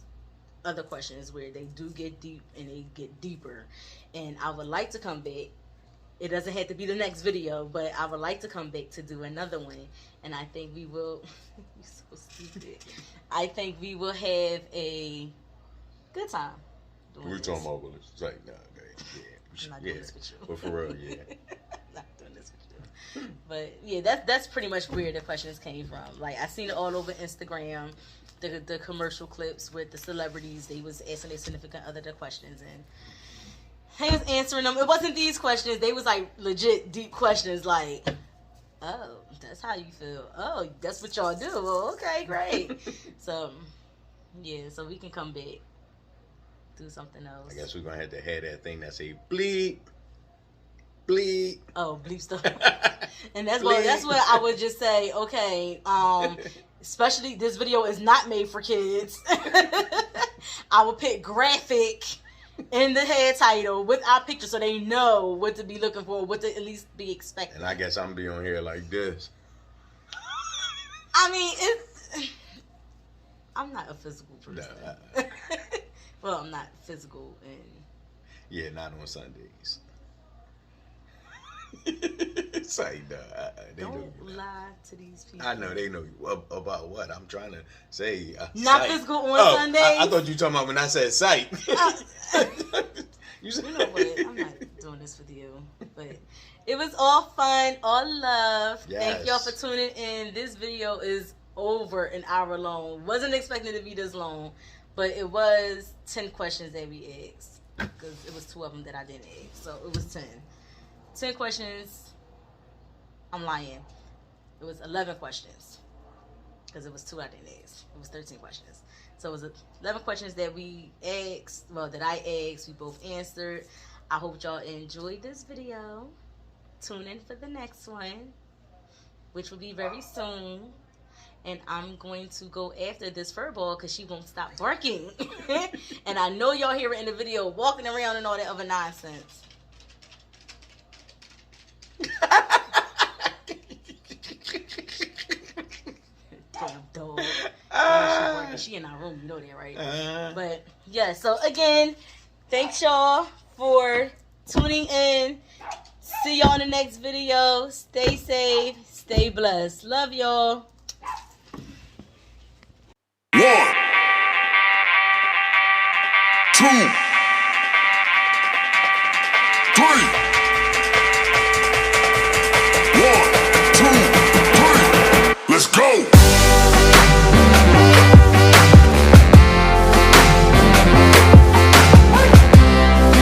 other questions where they do get deep and they get deeper. And I would like to come back. It doesn't have to be the next video, but I would like to come back to do another one. And I think we will, you're so stupid. I think we will have a good time. We're talking about Willis. It's like, nah, yeah. I'm not doing this with you. But for real, yeah. I'm not doing this with you. But yeah, that's pretty much where the questions came from. Like, I seen it all over Instagram, the commercial clips with the celebrities. They was asking their significant other the questions, and he was answering them. It wasn't these questions. They was like legit deep questions. Like, oh, that's how you feel. Oh, that's what y'all do. Well, okay, great. So yeah, so we can come back. Do something else. I guess we're gonna have to have that thing that say bleep, bleep. Oh, bleep stuff. And that's what I would just say. Okay, especially this video is not made for kids. I would pick graphic in the head title with our picture so they know what to be looking for, what to at least be expecting. And I guess I'm be on here like this. I mean, I'm not a physical person. Nah. Well, I'm not physical and... Yeah, not on Sundays. It's like, don't lie to these people. I know, they know you. About what? I'm trying to say... not sight. physical on Sundays? I thought you were talking about when I said sight. You know what? I'm not doing this with you. But it was all fun, all love. Yes. Thank y'all for tuning in. This video is over an hour long. Wasn't expecting it to be this long. But it was 10 questions that we asked. Because it was 2 of them that I didn't ask. So it was 10. 10 questions. I'm lying. It was 11 questions. Because it was 2 I didn't ask. It was 13 questions. So it was 11 questions that we asked. Well, that I asked. We both answered. I hope y'all enjoyed this video. Tune in for the next one. Which will be very soon. And I'm going to go after this fur ball because she won't stop barking. And I know y'all hear it in the video, walking around and all that other nonsense. Damn dog. She in our room, you know that, right? But yeah, so again, thanks y'all for tuning in. See y'all in the next video. Stay safe, stay blessed. Love y'all. 1, 2.